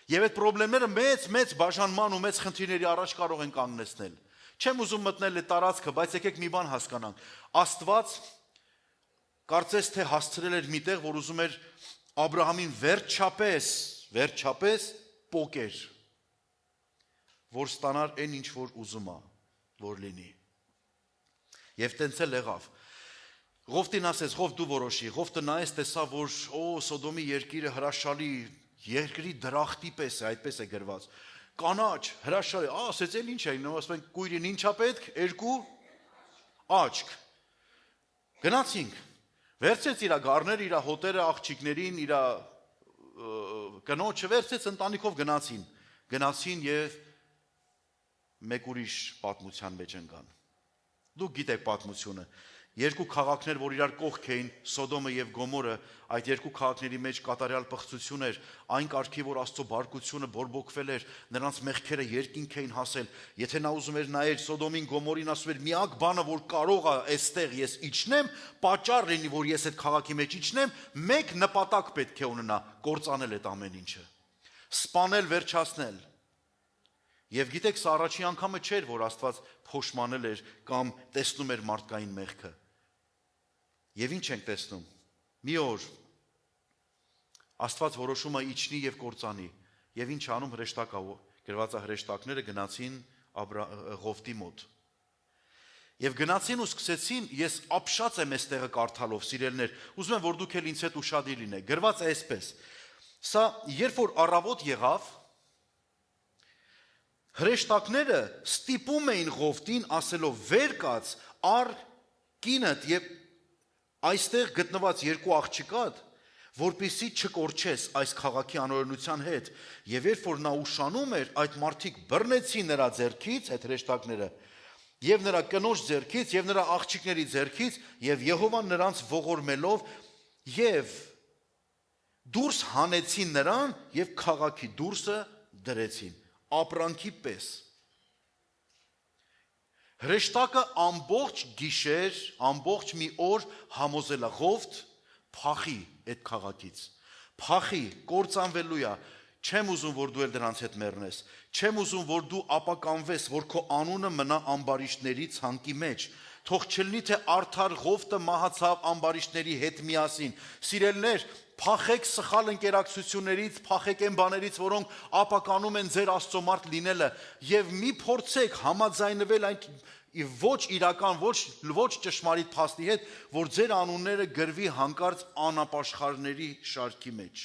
S4: Եվ այդ խնդիրները մեծ բաժանման ու մեծ խնդիրների առաջ կարող են կանգնեցնել։ Չեմ ուզում մտնել այդ տարածքը, բայց եկեք մի բան հասկանանք։ Աստված կարծես թե հասցրել էր միտեղ, որ ուզում էր Աբրահամին վերջապես պոկեր, որ ստանար այն ինչ որ ուզում է, որ լինի։ Եվ տենց էլ եղավ։ Ղովտին ասեց, Ղովտ դու որոշի, Ղովտը նայեց, տեսավ, որ Սոդոմի երկիրը հրաշալի երկրի դրախտի պես է, այդպես է գրված։ Կանաչ, հրաշալի, ասեց, էլ ինչ է, ասում են, կույրին ինչա պետք, 2 աչք։ Գնացինք, վերցեց իր գառները, իր հոտերը, աղջիկներին, իր կնոջը վերցեց, ընտանիքով գնացին եւ մեկ ուրիշ պատմության մեջ ընկան։ Դուք գիտեք պատմությունը։ Երկու քաղաքներ, որ իրար կողք էին, Սոդոմը եւ Գոմորը, այդ երկու քաղաքների մեջ կատարյալ պղծություն էր, այն կարգի, որ Աստծո բարկությունը բորբոքվել էր, նրանց մեղքերը երկինք էին հասել։ Եթե նա ուզում էր նայել Սոդոմին, Գոմորին, ասում էր՝ միակ բանը, որ կարող է այստեղ ես իջնեմ, պատճառ լինի, որ ես այդ քաղաքի մեջ իջնեմ, մեկ նպատակ պետք է ունենա՝ կործանել այդ ամեն ինչը, սպանել, վերջացնել։ Եվ գիտեք, սա առաջի անգամը չէր, որ Աստված փոշմանել էր կամ տեսնում էր մարդկային մեղքը։ Եվ ինչ ենք տեսնում։ Մի օր Աստված որոշում է իջնի եւ կործանի, եւ ինչ անում հրեշտակը, գրված է հրեշտակները գնացին Ղովտի մոտ։ Եվ գնացին ու սկսեցին, ես ապշած եմ այս տեղը կարդալով, սիրելներ, ուզում եմ, որ դուք էլ ինձ հետ ուշադիր լինեք։ Գրված է այսպես. սա երբ որ առավոտ եղավ, հրեշտակները ստիպում էին Ղովտին, ասելով, վեր կաց, առ կինդ եւ այստեղ գտնված երկու աղջկադ, որպեսզի չկորչես այս քաղաքի անօրենության հետ, եւ երբ որ նա ուշանում էր, այդ մարդիկ բռնեցին նրա ձեռքից, այդ հրեշտակները, եւ նրա կնոջ ձեռքից, եւ նրա աղջիկների ձեռքից, եւ Եհովան նրանց ողորմելով, եւ դուրս հանեցին նրան, եւ քաղաքի դուրսը դրեցին, ապրանքի պես։ Հրեշտակը ամբողջ գիշեր, ամբողջ մի օր համոզել է Ղովտ փախի այդ քաղաքից, փախի, կործանվելու է, չեմ ուզում, որ դու էլ դրանց հետ մեռնես, չեմ ուզում, որ դու ապականվես, որ քո անունը մնա ամբարիշտների ցանկի մեջ, թող չլինի, թե արդար Ղովտը մահացավ ամբարիշտների հետ միասին։ Սիրելներ, փախեք սխալ ընկերակցություններից, փախեք այն բաներից, որոնք ապականում են ձեր Աստծո մարդ լինելը, եւ մի փորձեք համաձայնվել այն ոչ իրական, ոչ ճշմարիտ փաստի հետ, որ ձեր անունները գրվի հանկարծ անապաշխարների շարքի մեջ։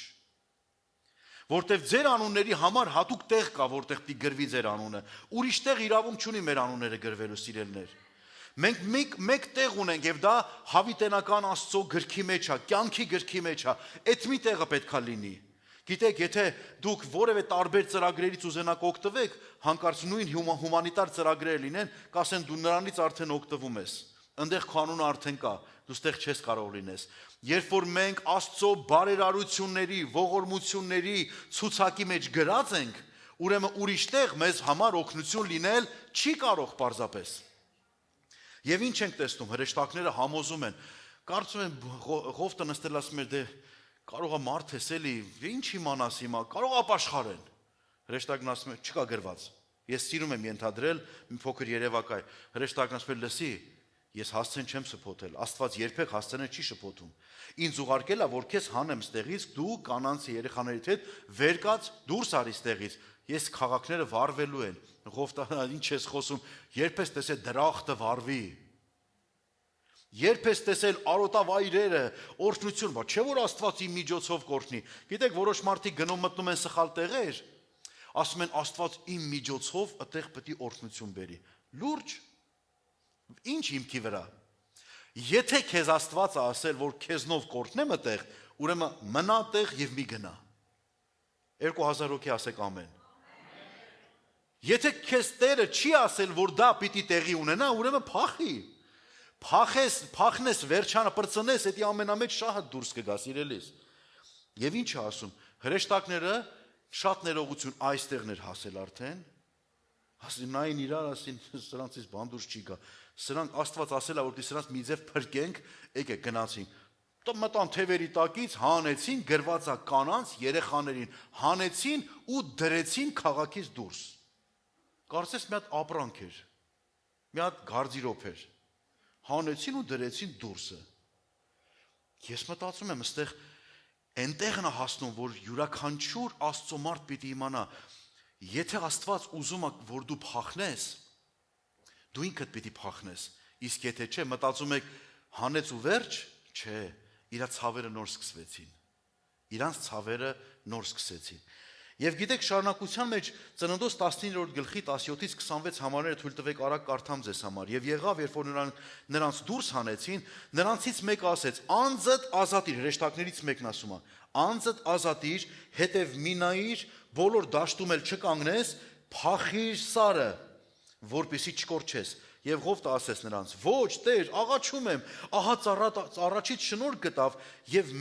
S4: Որտեվ ձեր անունների համար հատուկ տեղ կա, որտեղ պիտի գրվի ձեր անունը։ Ուրիշ տեղ իրավունք չունի մեր անունները գրվելու, սիրելներ։ Մենք մեկ տեղ ունենք եւ դա հավիտենական Աստծո գրքի մեջ է, կյանքի գրքի մեջ է։ Այդ մի տեղը պետքա լինի։ Գիտեք, եթե դուք որևէ տարբեր ծրագրերից ուզենաք օգտվեք, հանկարծ նույն հումանիտար ծրագրերը լինեն, կասեն դու նրանից արդեն օգտվում ես։ Այնտեղ քո անունը արդեն կա, դու ստեղ չես կարող լինես։ Երբ որ մենք Աստծո բարերարությունների, ողորմությունների ցուցակի մեջ գրած ենք, ուրեմն ուրիշ տեղ մեզ համար օգնություն լինել չի կարող պարզապես։ Եվ ինչ ենք տեսնում, հրեշտակները համոզում են, կարծում են Ղովտը նստել ասում էր, դե կարող է մարդ ես էլի, ինչ իմանաս հիմա, կարող ապաշխարեն։ Հրեշտակն ասում է, չկա գրված։ Ես սիրում եմ ենթադրել, մի փոքր երևակայ։ Հրեշտակն ասում է, լսի, ես հասցեն չեմ շփոթել, Աստված երբեք հասցենը չի շփոթում։ Ինձ ուղարկել է, որ քեզ հանեմ ստեղից, դու կանանց երեխաներիդ հետ վեր կաց, դուրս արի ստեղից։ Ես քաղաքները վառվելու են։ Ղովտը ինչ ես խոսում, երբ ես տեսել դրախտը վառվի։ Երբ ես տեսել արոտավայրերը, օրհնություն, բա չէ որ Աստված իմ միջոցով կօրհնի։ Գիտեք, որոշ մարդիկ գնում մտնում են սխալ տեղեր, ասում են Աստված իմ միջոցով այդտեղ պետք է օրհնություն բերի։ Լուրջ։ Ինչ հիմքի վրա։ Եթե քեզ Աստված է ասել, որ քեզնով կօրհնեմ այդտեղ, ուրեմն մնա այդտեղ եւ մի գնա։ 2000 հոգի ասեք ամեն։ Եթե քեզ Տերը չի ասել, որ դա պիտի տեղի ունենա, ուրեմն փախի։ Փախնես, վերջանը պրծնես, դա ամենամեծ շահը դուրս կգա, սիրելիս։ Եվ ինչ է ասում, հրեշտակները շատ ներողություն այստեղներ հասել արդեն, ասին նային իրար, ասին սրանցից բան դուրս չի գա, սրանք Աստված ասել է, որտի սրանց մի ձև փրկենք, եկեք գնացին, մտան թևերի տակից, հանեցին, գրված է կանանց, երեխաներին, հանեցին ու դրեցին քաղաքից դուրս, կարծես մի հատ ապրանք էր, մի հատ գարձիրոփ էր, հանեցին ու դրեցին դուրսը, ես մտածում եմ, այստեղ այնտեղն է հասնում, որ յուրաքանչյուր Աստծո մարդ պիտի իմանա, եթե Աստված ուզում է, որ դու փախնես, դու ինքդ պիտի փախնես, իսկ եթե չէ, մտածում եք, Հանեց ու վերջ, չէ, իր ցավերը նոր սկսվեցին։ Իրանց ցավերը նոր սկսեցին։ Եվ գիտեք, շարունակության մեջ Ծննդոց 19-րդ գլխի 17-ից 26 համարները թույլ տվեք արագ կարդամ ձեզ համար։ Եվ եղավ, երբ որ նրանց դուրս հանեցին, նրանցից մեկը ասեց. «Անձդ ազատիր», հրեշտակներից մեկն ասում է, «Անձդ ազատիր, հետև մի նայիր, բոլոր դաշտում էլ չկանգնես, փախիր սարը, որպեսզի չկորչես»։ Եվ Ղովտը ասեց նրանց. «Ոչ, Տեր, աղաչում եմ, ահա ծառաչից շնորհ գտավ, եւ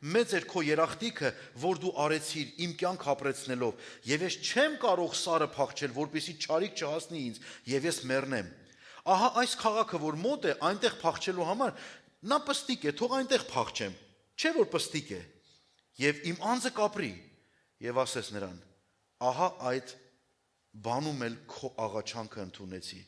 S4: մեծ էր քո երախտիկը, որ դու արեցիր իմ կյանք ապրեցնելով, եւ ես չեմ կարող սարը փախչել, որպեսզի չարիք չհասնի ինձ, եւ ես մեռնեմ։ Ահա այս քաղաքը, որ մոտ է, այնտեղ փախչելու համար նա պստիկ է, թող այնտեղ փախչեմ, չէ որ պստիկ է, եւ իմ անձը կապրի»։ Եվ ասեց նրան. «Ահա այդ բանում էլ քո աղաչանքը ընդունեցի,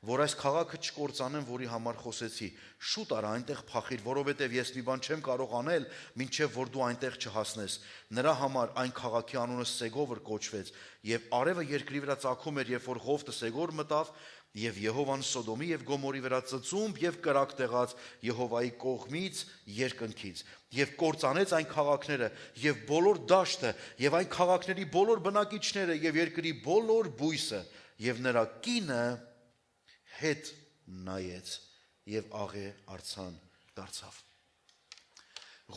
S4: որ այս քաղաքը չկործանեմ, որի համար խոսեցի, շուտ արա այնտեղ փախիր, որովհետև ես մի բան չեմ կարող անել, մինչև որ դու այնտեղ չհասնես»։ Նրա համար այն քաղաքի անունը Սեգովր կոչվեց, եւ արևը երկրի վրա ծագում էր, երբ որ Ղովտը Սեգոր մտավ, եւ Եհովան Սոդոմի եւ Գոմորի վրա ծծումբ եւ կրակ տեղաց Եհովայի կողմից երկնքից, եւ կործանեց այն քաղաքները եւ բոլոր դաշտը եւ այն քաղաքների բոլոր բնակիչները եւ երկրի բոլոր բույսը, եւ նրա կինը հետ նայեց եւ աղե արցան դարձավ։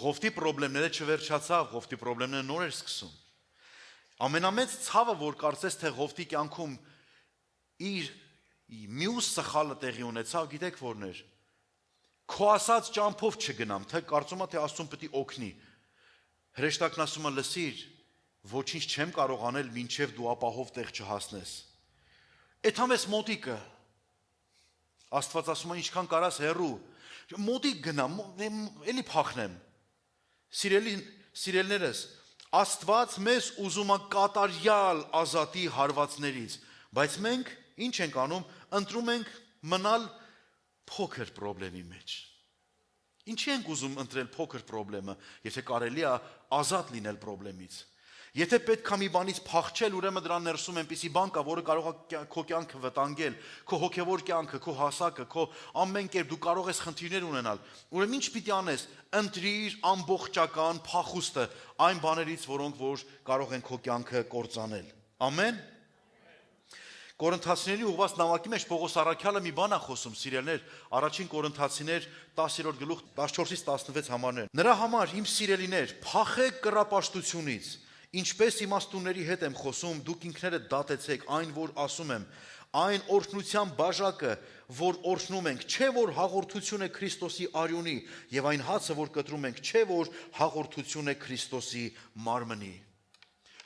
S4: Ղովտի խնդիրները չվերջացավ, Ղովտի խնդիրները նոր էր սկսում։ Ամենամեծ ցավը, որ կարծես թե Ղովտի կյանքում իր մյուս սխալը տեղի ունեցավ, գիտեք որն էր։ Քո ասած ճամփով չգնամ, թե կարծում եմ թե Աստծուն պետք է օգնի։ Հրեշտակն ասում է, լսիր, ոչինչ չեմ կարող անել, մինչև դու ապահով տեղ չհասնես։ Այդ համես մոտիկը Աստված ասում է, ինչքան կարաս հեռու, մոտիկ գնամ, էլի փախնեմ։ Սիրելիներս, Աստված մեզ ուզում է կատարյալ ազատի հարվածներից, բայց մենք ինչ ենք անում, ընտրում ենք մնալ փոքր խնդրի մեջ։ Ինչի ենք ուզում ընտրել փոքր խնդրը, եթե կարելի է ազատ լինել խնդրից։ Եթե պետք է մի բանից փախչել, ուրեմն դրան ներսում այնպիսի բան կա, որը կարող է քո կյանքը վտանգել, քո հոգևոր կյանքը, քո հասակը, քո ամեն կերպ դու կարող ես խնդիրներ ունենալ։ Ուրեմն ինչ պիտի անես։ Ընտրիր ամբողջական փախուստը այն բաներից, որոնք որ կարող են քո կյանքը կործանել։ Ամեն։ Կորինթացիների ուղված նամակի մեջ Պողոս առաքյալը մի բան է խոսում, սիրելիներ, առաջին Կորինթացիներ 10-րդ գլուխ 14-ից 16 համարներ։ Նրա համար, իմ սիրելիներ, փախեք կռապաշտությունից, ինչպես իմաստունների հետ եմ խոսում, դուք ինքներդ դատեցեք այն, որ ասում եմ, այն օրհնության բաժակը, որ օրհնում ենք, չէ որ հաղորդություն է Քրիստոսի արյունի, եւ այն հացը, որ կտրում ենք, չէ որ հաղորդություն է Քրիստոսի մարմնի։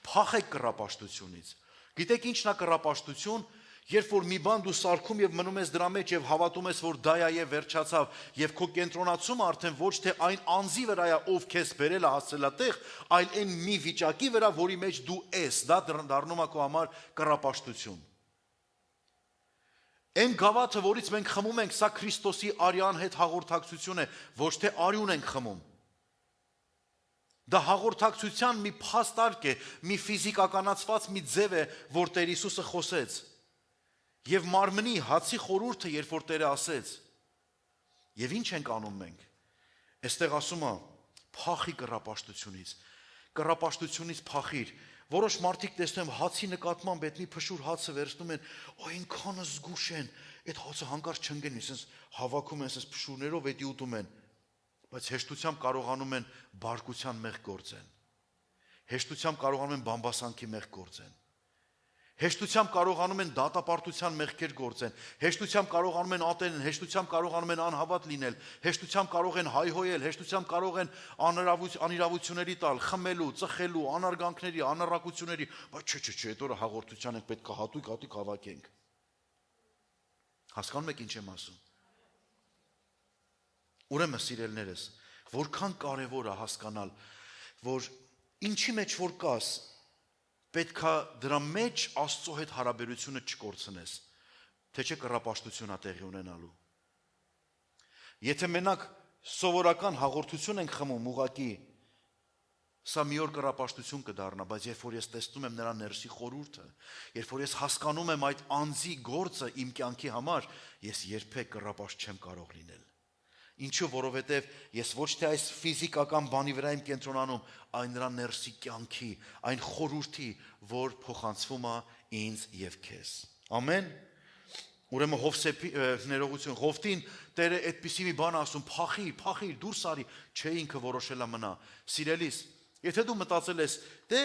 S4: Փախեք կռապաշտությունից։ Գիտեք ինչն է կռապաշտություն, երբ որ մի բան դու սարքում եւ մնում ես դրա մեջ եւ հավատում ես, որ դա է եւ վերջացավ, եւ քո կենտրոնացումը արդեն ոչ թե այն անձի վրա է, ով քեզ բերել է հասցրել այդտեղ, այլ այն մի վիճակի վրա, որի մեջ դու ես, դա դառնում է քո համար կռապաշտություն։ Այն գավաթը, որից մենք խմում ենք, սա Քրիստոսի արյան հետ հաղորդակցություն է, ոչ թե արյուն ենք խմում։ Դա հաղորդակցության մի փաստարկ է, մի ֆիզիկականացված մի ձև է, որ Տեր Հիսուսը խոսեց։ Եվ մարմնի հացի խորհուրդը, երբ որ Տերը ասեց։ Եվ ինչ ենք անում մենք։ Այստեղ ասում է, փախի կռապաշտությունից։ Կռապաշտությունից փախիր։ Որոշ մարդիկ տեսնում եմ հացի նկատմամբ այդ մի փշուր հացը վերցնում են, այնքան զգուշ են, այդ հացը հանկարծ չընկնի, ասես հավաքում են, ասես փշուրներով էդի ուտում են, բայց հեշտությամբ կարողանում են բարկության մեղ գործեն։ Հեշտությամբ կարողանում են բամբասանքի մեղ գործեն։ Հեշտությամբ կարողանում են դատապարտության մեղքեր գործեն, հեշտությամբ կարողանում են ատել, հեշտությամբ կարողանում են անհավատ լինել, հեշտությամբ կարող են հայհոյել, հեշտությամբ կարող են անիրավությունների տալ, խմելու, ծխելու, անարգանքների, անառակությունների, բայց չէ, այդ օրը հաղորդության ենք պետք է հատուկ հավաքենք։ Հասկանում եք ինչ եմ ասում։ Ուրեմն սիրելիներս, որքան կարևոր է հասկանալ, որ ինչի մեջ որ կաս, պետք է դրա մեջ Աստծո հետ հարաբերությունը չկորցնես, թե չէ կռապաշտություն է տեղի ունենալու։ Եթե մենակ սովորական հաղորդություն ենք խմում ուղակի, Սա մի օր կռապաշտություն կդառնա, բայց երբ որ ես տեսնում եմ նրա ներսի խորհուրդը, երբ որ ես հասկանում եմ այդ անձի գործը իմ կյանքի համար, ես երբեք կռապաշտ չեմ կարող լինել։ Ինչու, որովհետև ես ոչ թե այս ֆիզիկական բանի վրա եմ կենտրոնանում, այն նրա ներսի կյանքի, այն խորհրդի, որ փոխանցվում է ինձ եւ քեզ։ Ամեն։ Ուրեմն Հովսեփի ներողություն, Ղովտին Տերը այդպիսի մի բան ասում, փախիր, դուրս արի, չէ ինքը որոշելա մնա։ Սիրելիս, եթե դու մտածել ես, դե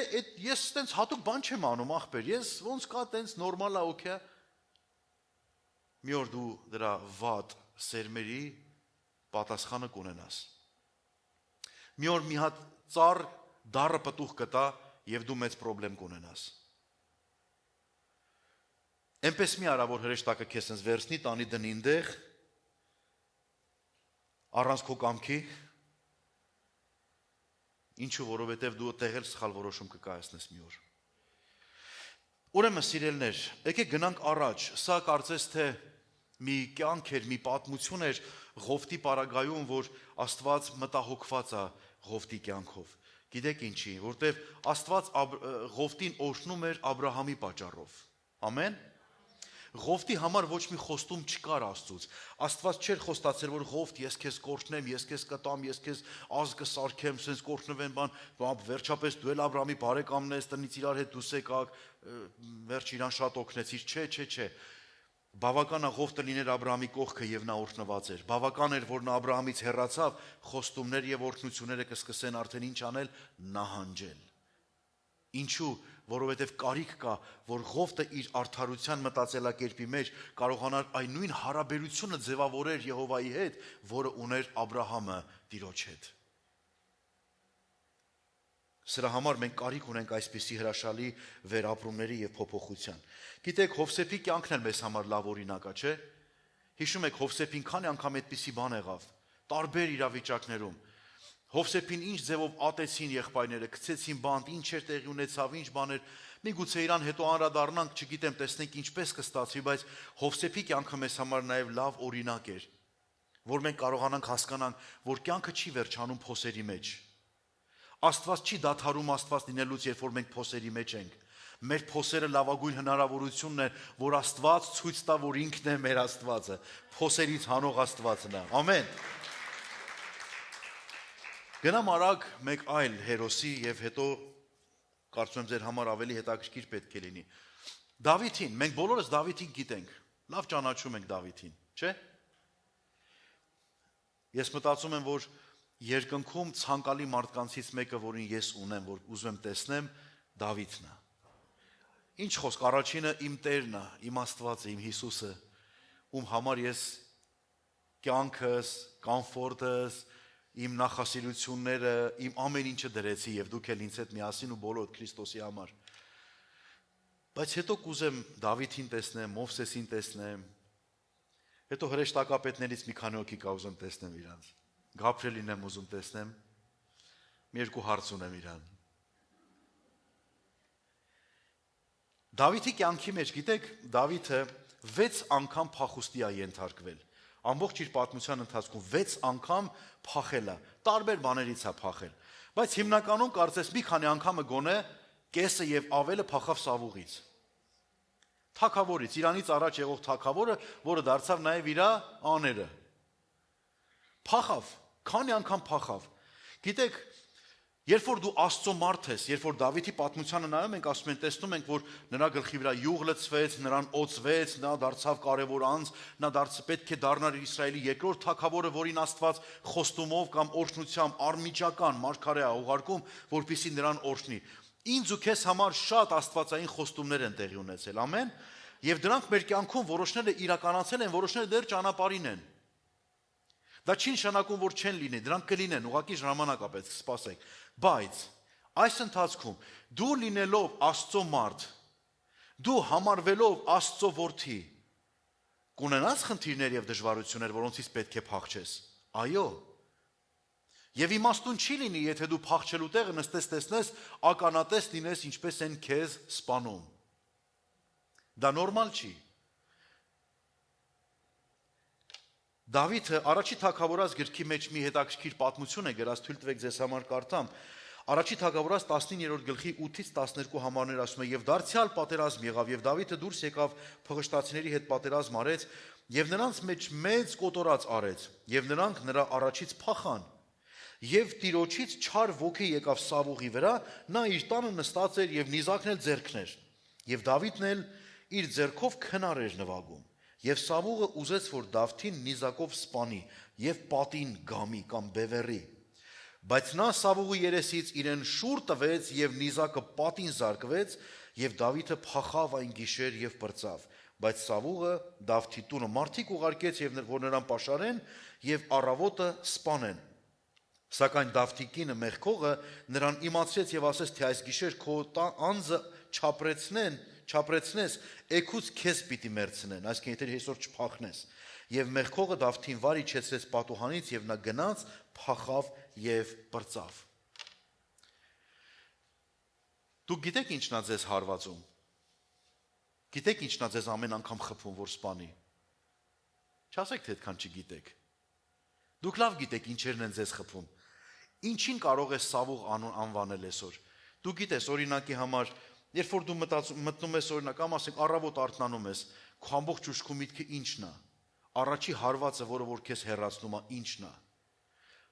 S4: ես տենց հատուկ բան չեմ անում, ախպեր, ես ոնց կա տենց նորմալ է, օքեյ։ Մի օր դու դրա վատ սերմերի պատասխանը կունենաս։ Մի օր մի հատ ծառ դառը պտուղ կտա եւ դու մեծ խնդրեմ կունենաս։ Էնպես մի արա, որ հրեշտակը քեզ ինձ վերցնի, տանի դնի այնտեղ, առանց քո կամքի, ինչու, որովհետև դու տեղել սխալ որոշում կկայացնես մի օր։ Ուրեմն սիրելներ, եկեք գնանք առաջ, սա կարծես թե մի կյանք էր, մի պատմություն էր Ղովտի պարագայում, որ Աստված մտահոգված է Ղովտի կյանքով։ Գիտեք ինչի, որտև Աստված Ղովտին օրհնում էր Աբրահամի պատճառով։ Ամեն։ Ղովտի համար ոչ մի խոստում չկար Աստծուց։ Աստված չէր խոստացել, որ Ղովտ, ես քեզ կօրհնեմ, ես քեզ կտամ, ես քեզ ազգ կսարքեմ, sense կօրհնվեն բան, վերջապես դու էլ Աբրահամի բարեկամն ես, տնից իրար հետ դուս եկաք, վերջ իրան շատ օգնեցիր, չէ։ Բավական է Ղովտը լիներ Աբրահամի կողքը եւ նա օրհնված էր։ Բավական էր, որ նա Աբրահամից հեռացավ, խոստումներ եւ օրհնությունները կսկսեն արդեն ինչ անել, նահանջել։ Ինչու, որովհետև կարիք կա, որ Ղովտը իր արդարության մտածելակերպի մեջ կարողանար այն նույն հարաբերությունը ձևավորել Եհովայի հետ, որը ուներ Աբրահամը Տիրոջ հետ։ Սրա համար մենք կարիք ունենք այսպիսի հրաշալի վերապրումների եւ փոփոխության։ Գիտեք, Հովսեփի կյանքն էլ մեզ համար լավ օրինակ է, չէ՞։ Հիշում եք Հովսեփին քանի անգամ այդպիսի բան եղավ, տարբեր իրավիճակներում։ Հովսեփին ինչ ձևով ատեցին եղբայրները, գցեցին բանտ, ինչ էր տեղի ունեցավ, ինչ բաներ։ Միգուցե իրան հետո անդրադառնանք, չգիտեմ, տեսնենք ինչպես կստացվի, բայց Հովսեփի կյանքը մեզ համար նաև լավ օրինակ էր, որ մենք կարողանանք հասկանանք, որ կյանքը չի վերջանում փոսերի մեջ։ Աստված չի դադարում Աստված լինելուց, երբ որ մենք փոսերի մեջ ենք։ Մեր փոսերը լավագույն հնարավորությունն է, որ Աստված ցույց տա, որ ինքն է մեր Աստվածը, փոսերից հանող Աստվածն է։ Ամեն։ Գնամ արագ մեկ այլ հերոսի եւ հետո կարծում եմ ձեր համար ավելի հետաքրքիր պետք է լինի։ Դավիթին, մենք բոլորս Դավիթին գիտենք, լավ ճանաչում ենք Դավիթին, չէ՞։ Ես մտածում եմ, որ երկնքում ցանկալի մարդկանցից մեկը, որին ես ունեմ, որ ուզում եմ տեսնեմ, Դավիթն է։ Ինչ խոսք, առաջինը իմ Տերն է, իմ Աստվածը, իմ Հիսուսը, ում համար ես կյանքս, կոմֆորտս, իմ նախասիրությունները, իմ ամեն ինչը դրեցի եւ դուք էլ ինձ հետ միասին ու բոլոր Քրիստոսի համար։ Բայց հետո կուզեմ Դավիթին տեսնեմ, Մովսեսին տեսնեմ։ Հետո հրեշտակապետներից մի քանի հոգի կա ուզում տեսնեմ իրանց։ Գաբրիելին եմ ուզում տեսնեմ։ Մի երկու հարց ունեմ իրան։ Դավիթի կյանքի մեջ, գիտեք, Դավիթը 6 անգամ փախուստի է ենթարկվել։ Ամբողջ իր պատմության ընթացքում 6 անգամ փախել է, տարբեր բաներից է փախել, բայց հիմնականում կարծես մի քանի անգամը գոնե կեսը եւ ավելը փախավ Սավուղից։ Թագավորից, իրանից առաջ եղող թագավորը, որը դարձավ նաեւ իր աները։ Փախավ, քանի անգամ փախավ։ Գիտեք, երբ որ դու Աստծո մարդ ես, երբ որ Դավիթի պատմությանը նայում ենք, ասում են, տեսնում ենք, որ նրա գլխի վրա յուղ լցվեց, նրան օծվեց, նա դարձավ կարևոր անձ, նա պետք է դառնար Իսրայելի երկրորդ թագավորը, որին Աստված խոստումով կամ օրհնությամբ անմիջական մարգարե է ուղարկում, որպեսզի նրան օրհնի։ Ինձ ու քեզ համար շատ աստվածային խոստումներ են տեղի ունեցել, ամեն, եւ դրանք մեր կյանքում որոշները իրականացել են, որոշները դեռ ճանապարհին են։ Դա չի նշանակում, որ չեն լինի, դրանք կլինեն, ուղղակի ժամանակ է պետք սպասենք։ Բայց այս ընթացքում դու լինելով Աստծո մարդ, դու համարվելով Աստծո որդի, կունենաս խնդիրներ եւ դժվարություններ, որոնցից պետք է փախչես։ Այո։ Եվ իմաստուն չի լինի, եթե դու փախչելու տեղը նստես տեսնես, ականատես լինես, ինչպես են քեզ սպանում։ Դա նորմալ չի։ Դավիթը առաջի թագավորած գրքի մեջ մի հետաքրքիր պատմություն է գրած, թույլ տվեք ձեզ համար կարդամ։ Առաջի թագավորաց 19-րդ գլխի 8-ից 12 համարներ ասում է. «Եվ դարձյալ պատերազմ եղավ, եւ Դավիթը դուրս եկավ փղշտացիների հետ պատերազմ արեց, եւ նրանց մեջ մեծ կոտորած արեց, եւ նրանք նրա առաջից փախան։ Եվ Տիրոջից չար ոգի եկավ Սավուղի վրա, նա իր տանը նստած էր եւ նիզակն էլ ձեռքն էր, եւ Դավիթն էլ իր ձեռքով քնար էր նվագում։ Եվ Սավուղը ուզեց, որ Դավթին նիզակով սպանի եւ պատին գամի կամ բևեռի։ Բայց նա Սավուղի երեսից իրեն շուռ տվեց եւ նիզակը պատին զարկվեց, եւ Դավիթը փախավ այն գիշեր եւ պրծավ։ Բայց Սավուղը Դավթի տունը մարդիկ ուղարկեց եւ որ նրան պաշարեն եւ առավոտը սպանեն։ Սակայն Դավթի կինը Մեխքողը նրան իմացրեց եւ ասեց, թե այս գիշեր քո անձը չապրեցնես, էքուց քեզ պիտի մերցնեն, այսինքն եթե այսօր չփախնես։ Եվ Մեխքողը Դավթին վար իջեցրեց պատուհանից եւ նա գնաց, փախավ եւ պրծավ»։ Դուք գիտեք ինչն է ձեզ հարվածում։ Գիտեք ինչն է ձեզ ամեն անգամ խփում, որ սպանի։ Չասեք, թե այդքան չգիտեք։ Դուք լավ գիտեք ինչերն են ձեզ խփում։ Ինչին կարող է Սավուղ անվանել այսօր։ Դու գիտես, օրինակի համար, երբ որ դու մտնում ես օրինակ, կամ ասենք առավոտ արթնանում ես, քո ամբողջ ուշքի միտքը ինչն է։ Առաջի հարվածը, որը որ քեզ հեռացնում է, ինչն է։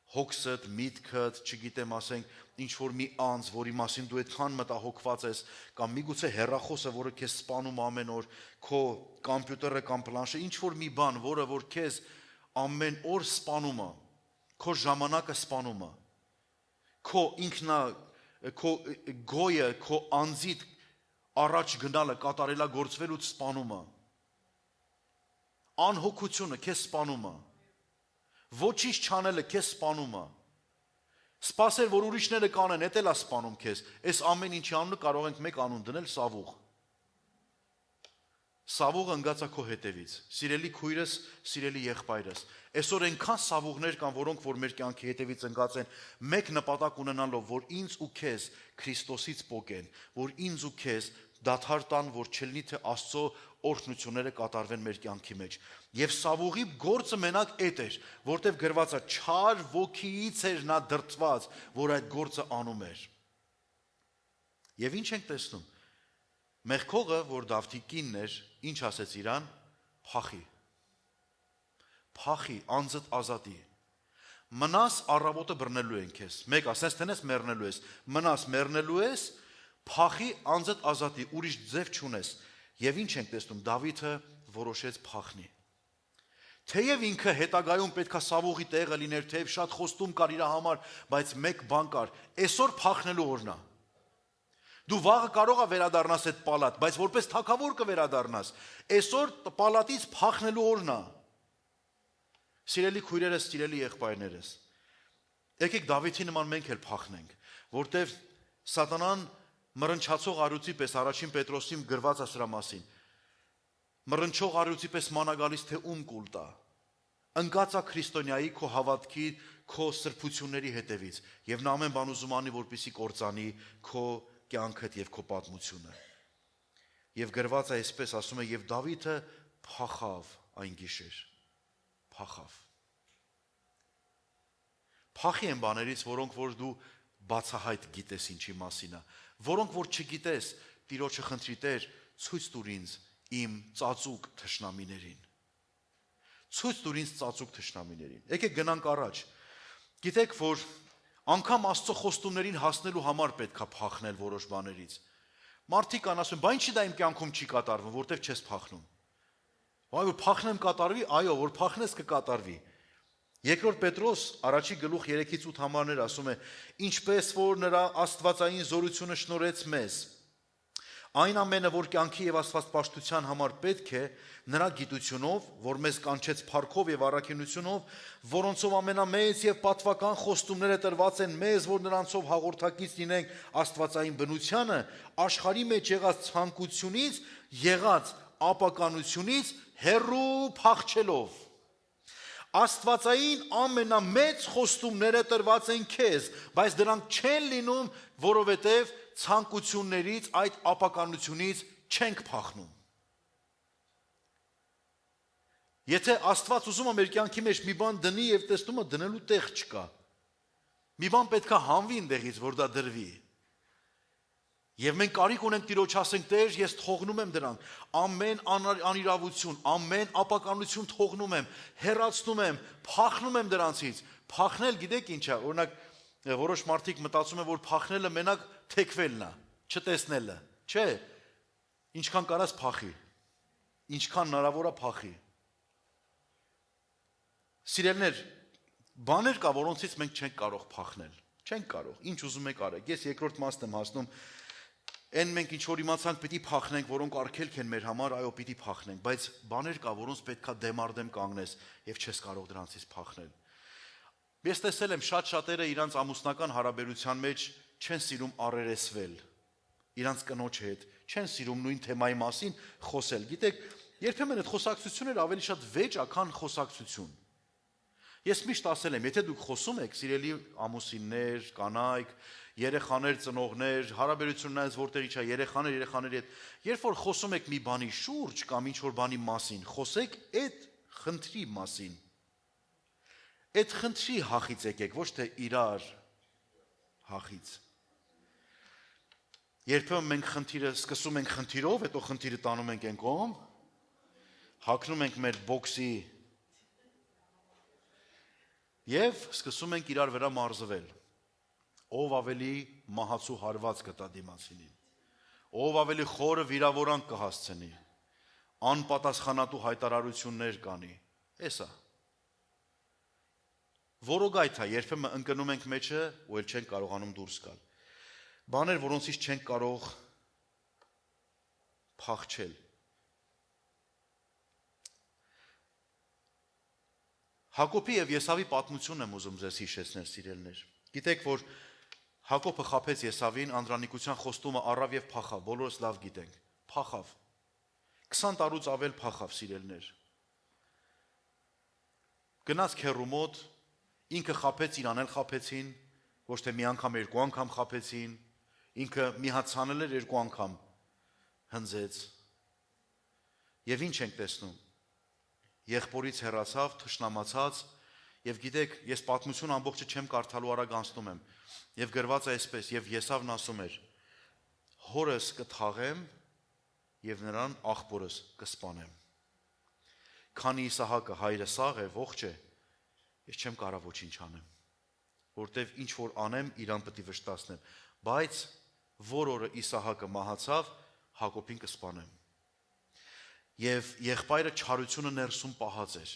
S4: Հոգսդ, միտքդ, չգիտեմ, ասենք, ինչ որ մի անձ, որի մասին դու այդքան մտահոգված ես, կամ միգուցե հեռախոսը, որը քեզ սպանում ամեն օր, քո կոմպյուտերը կամ պլանշը, ինչ որ մի բան, որը որ քեզ ամեն օր սպանում է, քո ժամանակը սպանում է, քո քո գոյը, քո անձիդ առաջ գնալը, կատարելագործվելուց սպանում է, անհոգությունը քեզ սպանում է, ոչինչ չանելը քեզ սպանում է, սպասել, որ ուրիշները կանեն, էդ էլ է սպանում քեզ, այս ամեն ինչի անունը կարող ենք մեկ անուն դնել Սավուղ։ Սավուղը ընկած է քո հետևից, սիրելի քույրս, սիրելի եղբայրս։ Այսօր այնքան Սավուղներ կան, որոնք որ մեր կյանքի հետևից ընկած են, մեկ նպատակ ունենալով, որ ինձ ու քեզ Քրիստոսից պոկեն, որ ինձ ու քեզ դադար տան, որ չլինի թե Աստծո օրհնությունները կատարվեն մեր կյանքի մեջ։ Եվ Սավուղի գործը մենակ էդ էր, որտեղ գրված է չար ոգիից էր նա դրդված, որ այդ գործը անում էր։ Եվ ինչ ենք տեսնում։ Մեխքողը, որ Դավթի կինն էր, ինչ ասեց իրան, փախի, անձդ ազատի, մնաս առավոտը բռնելու են քեզ, մեկ ասես տնես մեռնելու ես, մնաս մեռնելու ես, փախի, անձդ ազատի, ուրիշ ձև չունես։ Եվ ինչ ենք տեսնում, Դավիթը որոշեց փախնի։ Թեև ինքը հետագայում պետքա Սավուղի տեղը լիներ, թեև շատ խոստում կար իր համար, բայց մեկ բան կար, այսօր փախնելու օրն է։ Դու վաղը կարող ես վերադառնաս այդ պալատ, բայց որպես թագավոր կվերադառնաս։ Այսօր պալատից փախնելու օրն է։ Սիրելի քույրերս, սիրելի եղբայրներս, եկեք Դավիթի նման մենք էլ փախնենք, որտեվ սատանան մռնչացող առյուծի պես առաջին Պետրոսին գրված է սրա մասին։ Մռնչող առյուծի պես մանա գալիս թե ում կուլ տա։ Ընկած է քրիստոնյայի քո հավատքի, քո սրբությունների հետևից, եւ նա ամեն բան ուզում անի, որպեսզի կործանի քո կյանքդ եւ քո պատմությունը։ Եվ գրված է այսպես, ասում է, եւ Դավիթը փախավ այն գիշեր։ Փախավ։ Փախի են բաներից, որոնք որ դու բացահայտ գիտես ինչի մասին է, որոնք որ չգիտես, Տիրոջը խնդրի Տեր, ցույց տուր ինձ իմ ծածուկ թշնամիներին։ Ցույց տուր ինձ ծածուկ թշնամիներին։ Եկեք գնանք առաջ։ Գիտեք, որ անգամ Աստծո խոստումներին հասնելու համար պետք է փախնել որոշ բաներից։ Մարդիկ կան ասում, բա ինչի դա իմ կյանքում չի կատարվում, որտեվ չես փախնում։ Այո, որ փախնեմ կատարվի, այո, որ փախնես կկատարվի։ Երկրորդ Պետրոս առաջի գլուխ 3-8 համարներ ասում է. ինչպես որ նրա աստվածային զորությունը շնորհեց մեզ, այն ամենը, որ կյանքի եւ աստվածպաշտության համար պետք է, նրա գիտությունով, որ մեզ կանչեց փառքով եւ առաքինությունով, որոնցով ամենամեծ եւ պատվական խոստումները տրված են մեզ, որ նրանցով հաղորդակից լինենք աստվածային բնությանը, աշխարհի մեջ եղած ցանկությունից, եղած ապականությունից հեռու փախչելով։ Աստվածային ամենամեծ խոստումները տրված են քեզ, բայց դրանք չեն լինում, որովհետև ցանկություններից, այդ ապականությունից չենք փախնում։ Եթե Աստված ուզում է մեր կյանքի մեջ մի բան դնի եւ տեսնում է դնելու տեղ չկա։ Մի բան պետքա հանվի այնտեղից, որ դա դրվի։ Եվ մենք կարիք ունենք Տիրոջ ասենք, Տեր, ես թողնում եմ դրան, ամեն անիրավություն, ամեն ապականություն թողնում եմ, հեռացնում եմ, փախնում եմ դրանցից։ Փախնել գիտեք ինչ է, օրինակ որոշ մարդիկ մտածում են, որ փախնելը մենակ թեքվելն է, չտեսնելը, չէ։ Ինչքան կարաս փախի, ինչքան հնարավոր է փախի։ Սիրելիներ, բաներ կա, որոնցից մենք չենք կարող փախնել, չենք կարող, ինչ ուզում եք արեք։ Ես երկրորդ մասն եմ հասնում, Այն մենք ինչ-որ իմացանք պիտի փախնենք, որոնք արգելք են մեր համար, այո, պիտի փախնենք, բայց բաներ կա, որոնց պետքա դեմարդեմ կանգնես եւ չես կարող դրանցից փախնել։ Ես տեսել եմ շատ շատերը իրանց ամուսնական հարաբերության մեջ չեն սիրում առերեսվել, իրանց կնոջ հետ, չեն սիրում նույն թեմայի մասին խոսել։ Գիտեք, երբեմն այդ խոսակցությունները ավելի շատ վեճ է, քան խոսակցություն։ Ես միշտ ասել եմ, եթե դուք խոսում եք, սիրելի ամուսիններ, կանայք, երեխաներ, ծնողներ, հարաբերությունն այնպես որտեղի չէ, երեխաների հետ, երբ որ խոսում եք մի բանի շուրջ կամ ինչ-որ բանի մասին, խոսեք այդ խնդրի մասին։ Այդ խնդրի հախից եկեք, ոչ թե իրար հախից։ Երբեմն մենք խնդիրը սկսում ենք խնդիրով, հետո խնդիրը տանում ենք այն կողմ, հագնում ենք մեր բոքսի եւ սկսում ենք իրար վրա մարզվել։ Ով ավելի մահացու հարված կտա դիմացինին, ով ավելի խորը վիրավորանք կհասցնի, անպատասխանատու հայտարարություններ կանի, էսա։ Որոգայթ է, երբեմն ընկնում ենք մեջը ու էլ չենք կարողանում դուրս գալ։ Բաներ, որոնցից չենք կարող փախչել։ Հակոբի եւ Եսավի պատմությունն եմ ուզում ձեզ հիշեցնել, սիրելիներ։ Գիտեք, որ Հակոբը խաբեց Եսավին, անդրանիկության խոստումը առավ եւ փախավ, բոլորս լավ գիտենք, փախավ։ 20 տարուց ավել փախավ, սիրելիներ։ Գնաց քեռու մոտ, ինքը խաբեց, իրան էլ խաբեցին, ոչ թե մի անգամ, երկու անգամ խաբեցին, ինքը մի հատ ցանել էր, երկու անգամ հնձեց։ Եվ ինչ ենք տեսնում։ Եղբորից հեռացավ, թշնամացած, եւ գիտեք, ես պատմություն ամբողջը չեմ կարդալու, արագ անցնում եմ։ Եվ գրված է այսպես, եւ Եսավն ասում էր. հորս կթաղեմ եւ նրան աղբորս կսպանեմ։ Քանի Իսահակը հայրը սաղ է, ողջ է, ես չեմ կարող ոչինչ անեմ, որտեվ ինչ որ անեմ, իրան պետք է վշտացնեմ, բայց որ օրը Իսահակը մահացավ, Հակոբին կսպանեմ։ Եվ եղբայրը չարությունը ներսում պահած էր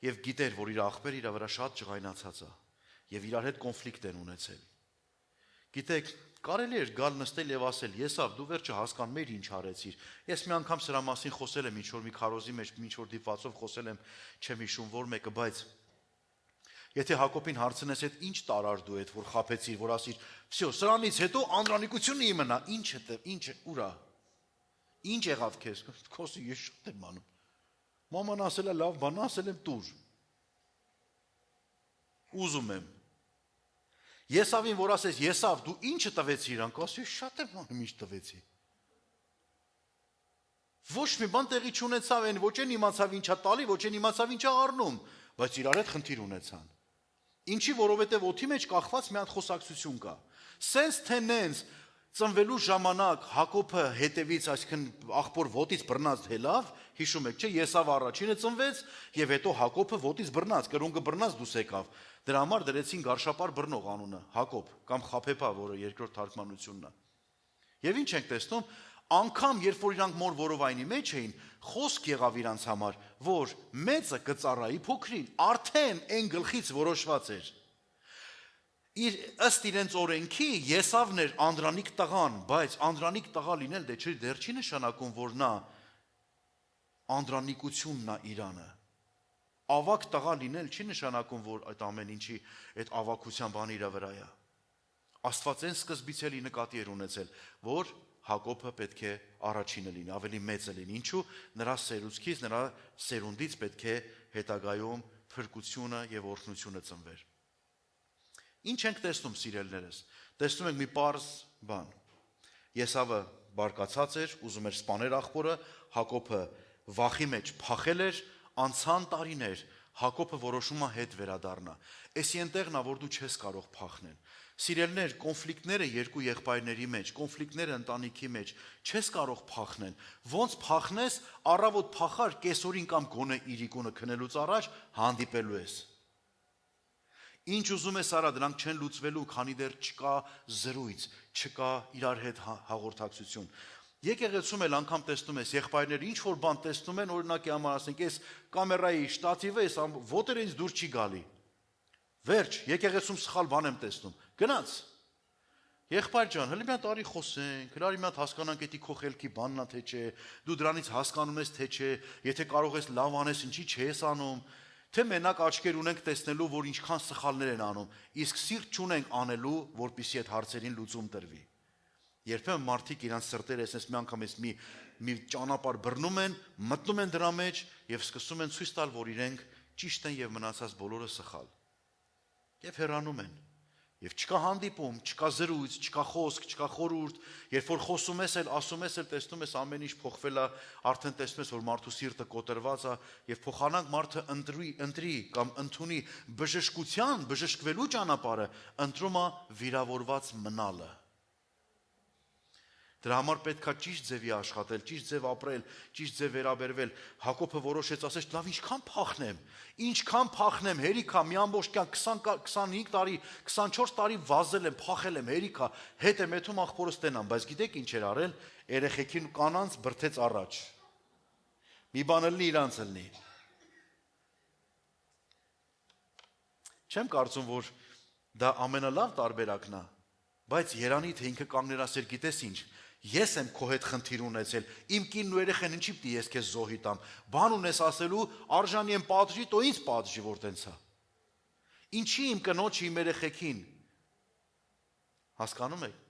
S4: եւ գիտեր, որ իր աղբերը իր վրա շատ ջղայնացած է եւ իրար հետ կոնֆլիկտ են ունեցել։ Գիտեք, կարելի էր գալ նստել եւ ասել. Եսավ, դու վերջը հասկանում ես ինչ արեցիր։ Ես մի անգամ սրա մասին խոսել եմ, ինչ որ մի քարոզի մեջ, ինչ որ դիպվածով խոսել եմ, չեմ հիշում որ մեկը, բայց եթե Հակոբին հարցնես, այդ ինչ տարար դու այդ որ խաբեցիր, որ ասիր, «Վсё, սրանից հետո անդրանիկությունը իմնա, ինչ է, ուրա»։ Ինչ եղավ քեզ։ Քոսի ես շատ եմ անում։ Մաման ասել է լավ բան, ասել եմ տուր։ Ուզում եմ։ Եսավին որ ասես, Եսավ, դու ինչը տվեցի իրան, ասի շատ եմ անում, ինչ տվեցի։ Ոչ մի բան տեղի չունեցավ, այն ոչ են իմացավ ինչա տալի, ոչ են իմացավ ինչա առնում, բայց իրար հետ խնդիր ունեցան։ Ինչի, որովհետև օդի մեջ կախված մի հատ խոսակցություն կա։ Սենց թե նենց ծնվելու ժամանակ Հակոբը հետևից, այսինքն աղբոր ոտից բռնած հելավ, հիշում եք, չէ, Եսավ առաջինը ծնվեց եւ հետո Հակոբը ոտից բռնած, կրունկը բռնած դուս եկավ։ Դրա համար դրեցին գարշապար բռնող անունը Հակոբ կամ Խափեփա, որը երկրորդ թարգմանությունն է։ Եվ ինչ ենք տեսնում, անգամ երբ որ իրանք մոր որովայնի մեջ էին, խոսք եղավ իրանց համար, որ մեծը կծառայի փոքրին, արդեն այն գլխից որոշված էր։ Ըստ իրենց օրենքի Եսավն էր անդրանիկ տղան, բայց անդրանիկ տղա լինել դեռ չի նշանակում, որ նա անդրանիկությունն է Իրանը։ Ավակ տղա լինել չի նշանակում, որ այդ ամեն ինչի այդ ավակության բանը իր վրա է։ Աստվածեն սկզբից էլի նկատի էր ունեցել, որ Հակոբը պետք է առաջինը լինի, ավելի մեծը լինի։ Ինչու՞, նրա սերուցքից, նրա սերունդից պետք է հետագայում փրկությունը եւ օրհնությունը ծնվեր։ Ինչ ենք տեսնում, սիրելիներս։ Տեսնում ենք մի պարզ բան։ Եսավը բարկացած էր, ուզում էր սպանել աղբորը, Հակոբը վախի մեջ փախել էր, անցան տարիներ, Հակոբը որոշում է հետ վերադառնա։ Էսի այնտեղն է, որ դու չես կարող փախնել։ Սիրելներ, կոնֆլիկտները երկու եղբայրների մեջ, կոնֆլիկտները ընտանիքի մեջ, չես կարող փախնել։ Ոնց փախնես, առավոտ փախար կեսօրին կամ գոնե իրիկունը քնելուց առաջ հանդիպելու ես։ Ինչ ուզում ես արա, դրանք չեն լուծվելու, քանի դեռ չկա զրույց, չկա իրար հետ հաղորդակցություն։ Եկեղեցում էլ անգամ տեսնում ես, եղբայրները ինչ որ բան տեսնում են, օրինակի համար ասենք, այս կամերայի շտատիվը, այս ոտերը ինձ դուր չի գալի։ Վերջ, եկեղեցում սխալ բան եմ տեսնում։ Գնաց։ Եղբայր ջան, հələ մի հատ արի խոսենք, հələ մի հատ հասկանանք, էդի քո խելքի բանն է թե չէ, դու դրանից հասկանում ես թե չէ, եթե կարող ես լավ անես, ինչի չես անում, թե մենակ աչքեր ունենք տեսնելու, որ ինչքան սխալներ են անում, իսկ սիրտ չունենք անելու, որպեսզի այդ հարցերին լուծում տրվի։ Երբեմն մարդիկ իրանց սրտերը այսպես մի անգամ մի ճանապարհ բռնում են, մտնում են դրա մեջ եւ սկսում են ցույց տալ, որ իրենք ճիշտ են եւ մնացած բոլորը սխալ։ Եվ հեռանում են։ Եվ չկա հանդիպում, չկա զրույց, չկա խոսք, չկա խորհուրդ, երբ որ խոսում ես էլ, ասում ես էլ, տեսնում ես ամեն ինչ փոխվել է, արդեն տեսնում ես, որ մարդու սիրտը կոտրված է, եւ փոխանակ մարդը ընտրի կամ ընդունի բժշկվելու ճանապարհը, ընտրում է վիրավորված մնալը։ Դրա համար պետք է ճիշտ ձևի աշխատել, ճիշտ ձև ապրել, ճիշտ ձև վերաբերվել։ Հակոբը որոշեց, ասեց, լավ, ինչքան փախնեմ, հերիքա, մի ամբողջ կյանք 25 տարի, 24 տարի վազել եմ, փախել եմ, հերիքա, հետ եմ եթում աղբորս տենամ, բայց գիտեք ինչ էր արել, երեխեքին կանանց բրդեց առաջ։ Մի բան ելնի, իրանց ելնի։ Չեմ կարծում, որ դա ամենալավ տարբերակն է, բայց Երանի թե ինքը կանգներ ասել, գիտես ինչ, ես եմ քո հետ խնդիր ունեցել, իմ կինն ու երեխեն ինչի պիտի ես քեզ զոհի տամ, բան ունես ասելու, արժանի եմ պատժի, տո ինձ պատժի, որ տենց է։ Ինչի իմ կնոջը, իմ երեխեքին։ Հասկանում եք։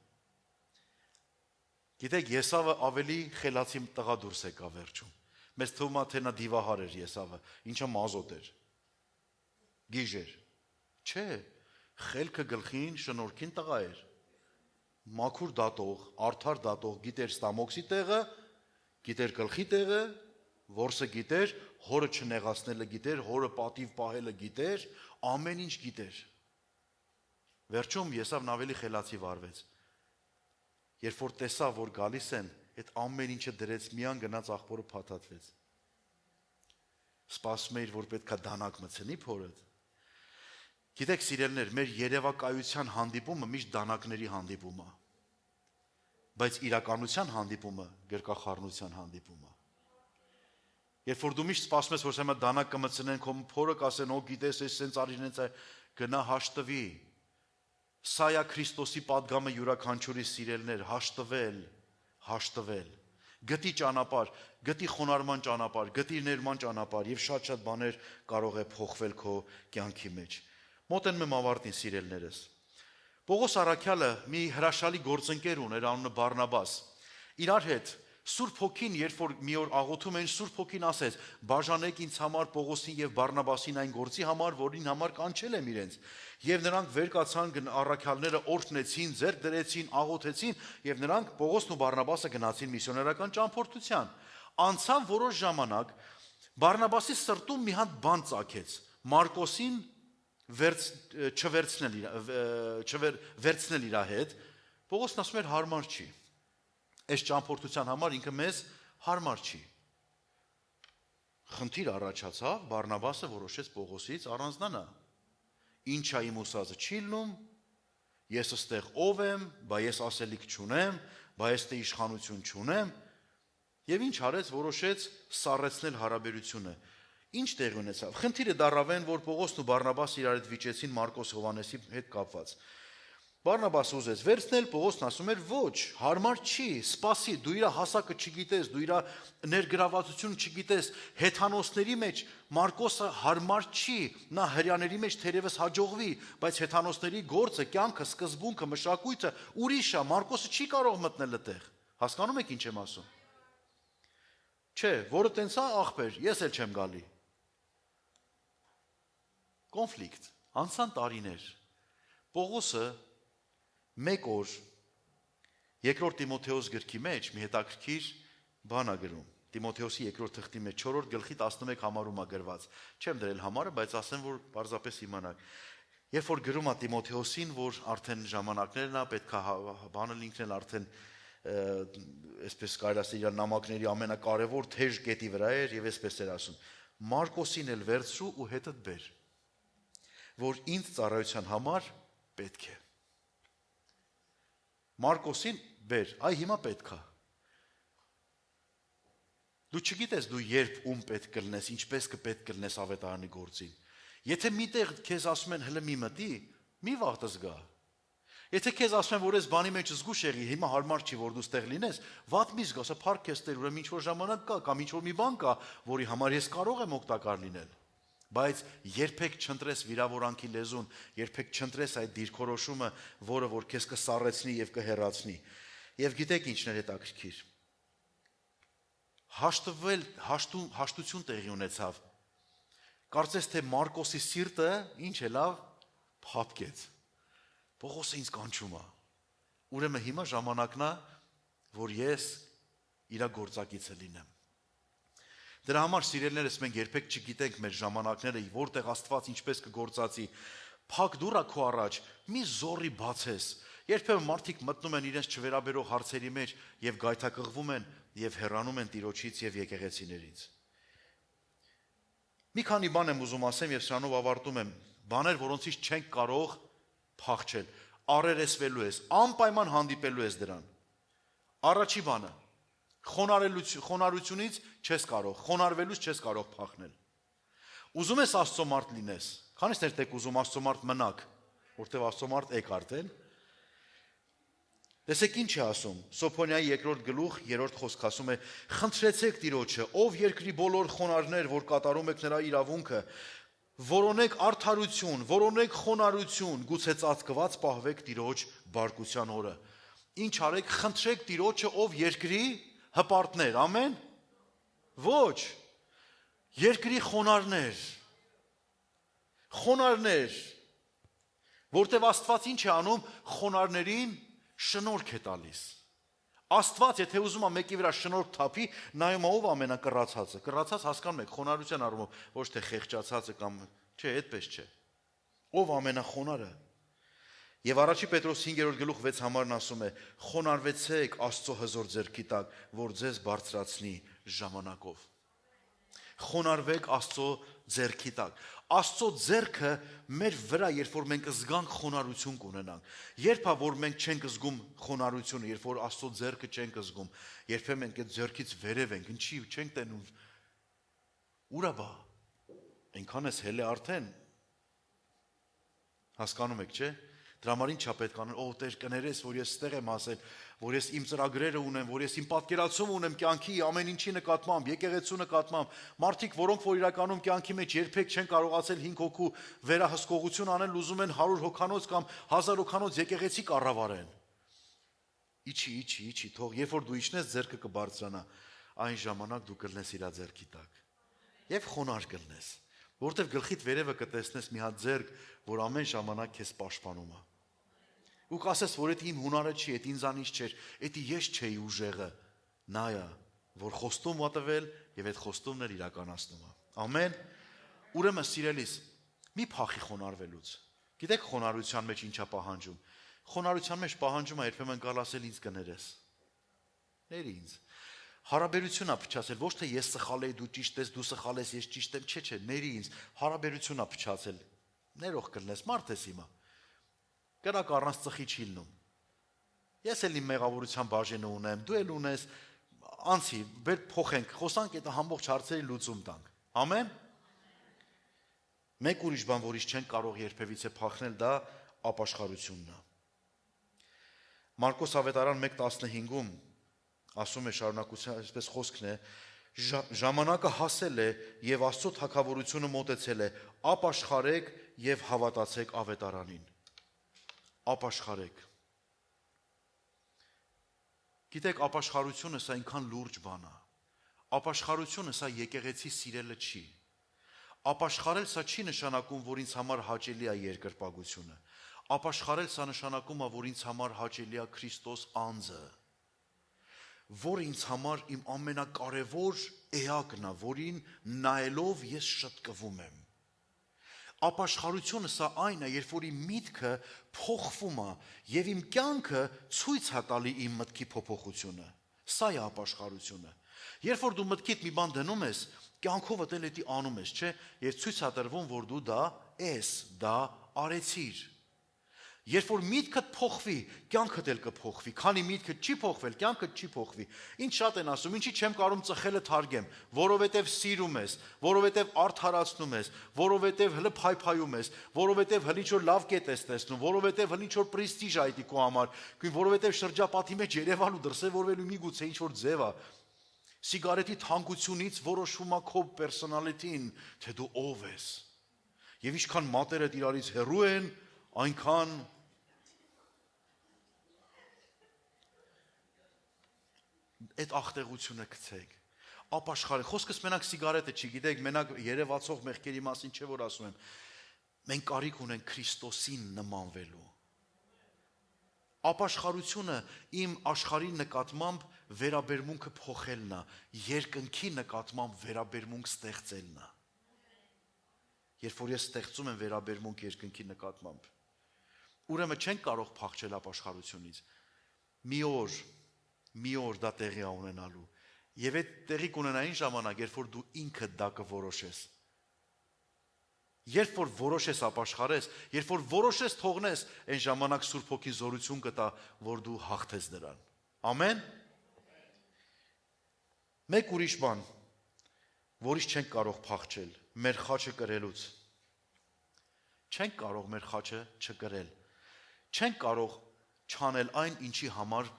S4: Գիտեք, Եսավը ավելի խելացի տղա դուրս եկա վերջում։ Մեզ թվում է, թե նա դիվահար էր Եսավը, ինչը մազոտ էր։ Գիժեր։ Չէ, խելքը գլխին շնորհքին տղա էր։ Մաքուր դատող, արդար դատող, գիտեր ստամոքսի տեղը, գիտեր գլխի տեղը, որսը գիտեր, հորը չնեղացնելը գիտեր, հորը պատիվ պահելը գիտեր, ամեն ինչ գիտեր։ Վերջում Եսավն ավելի խելացի վարվեց։ Երբ որ տեսավ, որ գալիս են, այդ ամեն ինչը դրեց միան գնաց աղբորը փաթաթվեց։ Սպասում էր, որ պետքա դանակ մցնի փորդ։ Գիտեք, սիրելներ, մեր երևակայության հանդիպումը միշտ դանակների հանդիպում է, բայց իրականության հանդիպումը գրկախառնության հանդիպում է։ Երբ որ դու միշտ սպասում ես, որ սա դանակ կմցնեն, քո փորը կասեն, օ գիտես, այս սենց արինենց է, գնա հաշտվի։ Սա է Քրիստոսի պատգամը յուրաքանչյուրի սիրելներ, հաշտվել։ Գտի ճանապարհ, գտի խոնարհման ճանապարհ, գտի ներման ճանապարհ եւ շատ բաներ կարող է փոխվել քո կյանքի մեջ։ Մոտենում եմ ավարտին, սիրելներս։ Պողոս առաքյալը մի հրաշալի գործընկեր ուներ, անունը Բարնաբաս։ Իրար հետ Սուրբ Հոգին, երբ որ մի օր աղոթում էին, Սուրբ Հոգին ասեց. «Բաժանեք ինձ համար Պողոսին եւ Բարնաբասին այն գործի համար, որին համար կանչել եմ իրենց»։ Եվ նրանք վեր կացան, առաքյալները օրհնեցին, ձեռք դրեցին, աղոթեցին, եւ նրանք Պողոսն ու Բարնաբասը գնացին միսիոներական ճամփորդության։ Անցավ որոշ ժամանակ, Բարնաբասի սրտում մի հատ բան ծագեց. Մարկոսին վերցնել իր հետ, Պողոսն ասում էր հարմար չի։ Այս ճամփորդության համար ինքը մեզ հարմար չի։ Խնդիր առաջացավ, Բարնաբասը որոշեց Պողոսից առանձնանա։ Ինչ է իմ ուսածը չի լնում, ես ըստեղ ով եմ, բա ես ասելիք չունեմ, բա ես թե իշխանություն չունեմ, եւ ինչ արեց, որոշեց սառեցնել հարաբերությունը։ Ինչ տեղ ունեցավ։ Խնդիրը դառավ այն, որ Պողոսն ու Բարնաբասը իրար հետ վիճեցին Մարկոս Հովանեսի հետ կապված։ Բարնաբասը ուզեց վերցնել, Պողոսն ասում էր ոչ, հարմար չի, սպասի, դու իր հասակը չգիտես, դու իր ներգրավվածությունը չգիտես, հեթանոսների մեջ Մարկոսը հարմար չի, նա հրյաների մեջ թերևս հաջողվի, բայց հեթանոսների գործը, կյանքը, սկզբունքը, մշակույթը ուրիշ է, Մարկոսը չի կարող մտնել այդտեղ։ Հասկանում եք ինչ եմ ասում։ Չէ, որը տենց է ախպեր, ես էլ չեմ գալի։ Կոնֆլիկտ, անցան տարիներ։ Պողոսը մեկ օր երկրորդ Տիմոթեոս գրքի մեջ մի հետաքրքիր բան է գրում։ Տիմոթեոսի 2-րդ թղթի մեջ 4-րդ գլխի 11 համարում է գրված։ Չեմ դրել համարը, բայց ասեմ, որ պարզապես իմանաք։ Երբ որ գրում է Տիմոթեոսին, որ արդեն ժամանակներն է, պետք է բանը լինքնել արդեն այսպես կարելի ասել իր նամակների ամենակարևոր թեժ կետի վրա էր եւ այսպես էր ասում. Մարկոսին էլ վերցրու ու հետդ բեր, որ ինձ ծառայության համար պետք է։ Մարկոսին բեր, այ հիմա պետք է։ Դու չգիտես դու երբ ում պետք կլնես, ինչպես կպետք կլնես ավետարանի գործին։ Եթե միտեղ քեզ ասում են հələ մի մտի, մի վաղտս գա։ Եթե քեզ ասում են, որ այս բանի մեջ զգուշ եղի, հիմա հարմար չի որ դու ստեղ լինես, վատ մի զգա, սա փառք ես Տեր, ուրեմն ինչ որ ժամանակ կա, կամ ինչ որ մի բան կա, որի համար ես կարող եմ օգտակար լինել։ Բայց երբեք չընտրես վիրավորանքի լեզուն, երբեք չընտրես այդ դիրքորոշումը, որը որ քեզ կսառեցնի եւ կհեռացնի։ Եվ գիտեք ինչն է հետաքրքիր։ Հաշտություն տեղի ունեցավ։ Կարծես թե Մարկոսի սիրտը ինչ է լավ փափկեց։ Պողոսը ինձ կանչում է։ Ուրեմն հիմա ժամանակն է, որ ես իր գործակիցը լինեմ։ Դրա համար սիրելիներս մենք երբեք չգիտենք մեր ժամանակները, որտեղ Աստված ինչպես կգործածի։ Փակ դուռը քո առաջ, մի զորի բացես։ Երբեմն մարդիկ մտնում են իրենց չվերաբերող հարցերի մեջ եւ գայթակղվում են եւ հեռանում են Տիրոջից եւ եկեղեցիներից։ Մի քանի բան եմ ուզում ասեմ եւ սրանով ավարտում եմ։ Բաներ, որոնցից չենք կարող փախչել։ Առերեսվելու ես, անպայման հանդիպելու ես դրան։ Առաջի բանը, խոնարհությունից չես կարող, խոնարհվելուց չես կարող փախնել։ Ուզում ես Աստծո մարդ լինես։ Քանիսներ եք ուզում Աստծո մարդ մնաք, որտեղ Աստծո մարդ եք արդեն։ Տեսեք ինչ է ասում, Սոփոնիայի 2-րդ գլուխ 3-րդ խոսք ասում է. «Խնդրեցեք Տիրոջը, ով երկրի բոլոր խոնարհներ, որ կատարում եք նրա իրավունքը, որոնեք արդարություն, որոնեք խոնարհություն, գուցե ծածկված պահվեք Տիրոջ բարկության օրը»։ Ինչ արեք, խնդրեք Տիրոջը, ով երկրի հպարտներ, ամեն։ Ոչ։ Երկրի խոնարհներ։ Խոնարհներ։ Որտեւ Աստված ինչ է անում, խոնարհներին շնորհք է տալիս։ Աստված, եթե ուզում է մեկի վրա շնորհք թափի, նայում է ով ամենակռացածը։ Կռացած հասկանում եք խոնարհության առումով, ոչ թե խեղճացածը կամ չէ, այդպես չէ։ Ով ամենախոնարհը։ Եվ առաջի Պետրոս 5-րդ գլուխ 6 համարն ասում է. «Խոնարհվեցեք Աստծո հզոր ձեռքի տակ, որ ձեզ բարձրացնի ժամանակով»։ Խոնարհվեք Աստծո ձեռքի տակ։ Աստծո ձեռքը մեր վրա, երբ որ մենք զգանք խոնարհություն կունենանք։ Երբ է որ մենք չենք զգում խոնարհությունը, երբ որ Աստծո ձեռքը չենք զգում, երբեմն մենք այդ ձեռքից վերև ենք, ինչի չենք տենում։ Ուրա բա։ Այնքան էս հել է արդեն։ Հասկանում եք, չէ՞։ Դրա համար ինչ է պետք անել, ո Տեր կներես, որ ես ստեղ եմ ասել, որ ես իմ ծրագրերը ունեմ, որ ես իմ պատկերացումը ունեմ կյանքի ամեն ինչի նկատմամբ, եկեղեցու նկատմամբ, մարդիկ, որոնք որ իրականում կյանքի մեջ երբեք չեն կարողացել 5 հոգու վերահսկողություն անել, ուզում են 100 հոգանոց կամ 1000 հոգանոց եկեղեցի կառավարեն։ Իչի, թող երբ որ դու իջնես, ձեռքը կբարձրանա, այն ժամանակ դու կլնես իր ձեռքի տակ։ Եվ խոնարհ կլնես, որտեվ գլխիդ վերևը կտեսնես մի հատ ձեռք, որ ամեն ժամանակ քեզ պաշտպանում է։ Ու կասես, որ դա իմ հունարը չի, դա ինձանից չէր, դա ես չէի ուժեղը, նա է, որ խոստում ա տվել եւ այդ խոստումն էլ իրականացնում է։ Ամեն։ Ուրեմն սիրելիս, մի փախի խոնարհվելուց։ Գիտեք խոնարհության մեջ ինչա պահանջում։ Խոնարհության մեջ պահանջում է երբեմն գալ ասել ինձ կներես։ Ների ինձ։ Հարաբերությունն է փչացել, ոչ թե ես սխալ եի, դու ճիշտ ես, դու սխալ ես, ես ճիշտ եմ, չէ, ների ինձ։ Հարաբերությունն է փչացել։ Ներող կլնես, մարդ ես հիմա։ Կրակ առանց ծխի չի լինում։ Ես էլ իմ մեղավորության բաժինը ունեմ, դու էլ ունես, անցի, բեր փոխենք, խոսանք, այդ ամբողջ հարցերի լուծում տանք։ Ամեն։ Մեկ ուրիշ բան, որից չեն կարող երբևիցե փախնել, դա ապաշխարությունն է։ Մարկոս ավետարան 1:15-ում ասում է շարունակության, այսպես խոսքն է, ժամանակը հասել է եւ Աստծո թագավորությունը մոտեցել է, ապաշխարեք եւ հավատացեք ավետարանին։ Ապաշխարեք։ Գիտեք, ապաշխարությունը սա այնքան լուրջ բան է։ Ապաշխարությունը սա եկեղեցի սիրելը չի։ Ապաշխարել սա չի նշանակում, որ ինձ համար հաճելի է երկրպագությունը։ Ապաշխարել սա նշանակում է, որ ինձ համար հաճելի է Քրիստոս անձը։ որ ինձ համար իմ ամենակարևոր էակն է, որին նայելով ես շտկվում եմ։ Ապաշխարությունը սա այն է, երբ որ իմ միտքը փոխվում է եւ իմ կյանքը ցույց է տալի իմ մտքի փոփոխությունը։ Սա է ապաշխարությունը։ Երբ որ դու մտքիդ մի բան դնում ես, կյանքով էլ էդի անում ես, չէ՞, եւ ցույց է տրվում, որ դու դա ես, դա արեցիր։ Երբ որ միտքդ փոխվի, կյանքդ էլ կփոխվի, քանի միտքդ չի փոխվել, կյանքդ չի փոխվի։ Ինչ շատ են ասում, ինչի չեմ կարող ծխելը թարգեմ, որովհետև սիրում ես, որովհետև արդարացնում ես, որովհետև հլը փայփայում ես, որովհետև հլի ինչ-որ լավ կետ ես տեսնում, որովհետև հլի ինչ-որ պրեստիժ այդի քո համար, որովհետև շրջապատի մեջ Երևան ու դրսևորվելու միգուցե ինչ-որ ձև է։ Սիգարետի թանկությունից որոշվում է քո պերսոնալիտին, թե դու ով ես։ Եվ ինչքան մատերդ իրարից հեռու են, այնքան այդ ախտեղությունը գցեք։ Ապաշխարի, խոսքս մենակ սիգարետը չի, գիտեք, մենակ երևացող մեղքերի մասին չէ որ ասում եմ։ Մենք կարիք ունենք Քրիստոսին նմանվելու։ Ապաշխարությունը իմ աշխարհի նկատմամբ վերաբերմունքը փոխելն է, երկնքի նկատմամբ վերաբերմունք ստեղծելն է։ Երբ որ ես ստեղծում եմ վերաբերմունք երկնքի նկատմամբ, ուրեմն չենք կարող փախչել ապաշխարությունից։ Մի օր դա տեղի է ունենալու։ Եվ այդ տեղի կունենային ժամանակ, երբ որ դու ինքդ դա կորոշես։ Երբ որ որոշես ապաշխարես, երբ որ որոշես թողնես, այն ժամանակ Սուրբ Հոգին զորություն կտա, որ դու հաղթես դրան։ Ամեն։ Մեկ ուրիշ բան, որից չենք կարող փախչել, մեր խաչը կրելուց։ Չենք կարող մեր խաչը չկրել։ Չենք կարող չանել այն, ինչի համար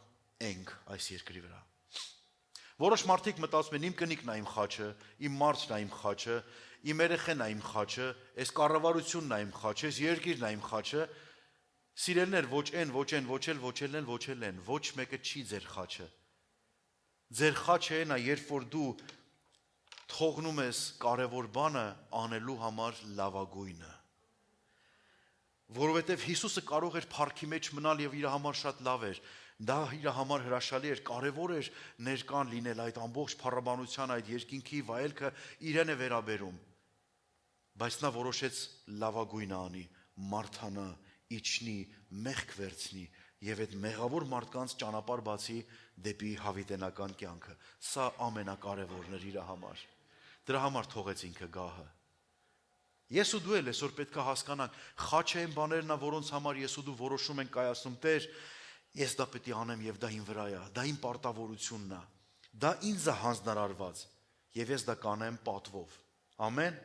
S4: ենք այս երկրի վրա։ Որոշ մարդիկ մտածում են, իմ կնիկն է իմ խաչը, իմ մարդն է իմ խաչը, իմ երեխեն է իմ խաչը, այս կառավարությունն է իմ խաչը, այս երկիրն է իմ խաչը։ Սիրելիներ, ոչ են, ոչ են, ոչ էլ, ոչ մեկը չի ձեր խաչը։ Ձեր խաչը այն է, երբ որ դու թողնում ես կարևոր բանը անելու համար լավագույնը։ Որովհետև Հիսուսը կարող էր փառքի մեջ մնալ եւ իր համար շատ լավ էր։ Դա իր համար հրաշալի էր, կարևոր էր ներկան լինել այդ ամբողջ փառաբանության, այդ երկինքի վայելքը իրեն է վերաբերում։ Բայց նա որոշեց լավագույնը անի, մարդանա, իջնի, մեղք վերցնի եւ այդ մեղավոր մարդկանց ճանապարհ բացի դեպի հավիտենական կյանքը։ Սա ամենակարևորն էր իր համար։ Դրա համար թողեց ինքը գահը։ Ես ու դու էլ այսօր պետք է հասկանանք, խաչը այն բաներն է, որոնց համար ես ու դու որոշում ենք կայացնում, Տեր, ես դա պետք է անեմ եւ դա իմ վրա է, դա իմ պարտավորությունն է, դա ինձ է հանձնարարված եւ ես դա կանեմ պատվով։ Ամեն։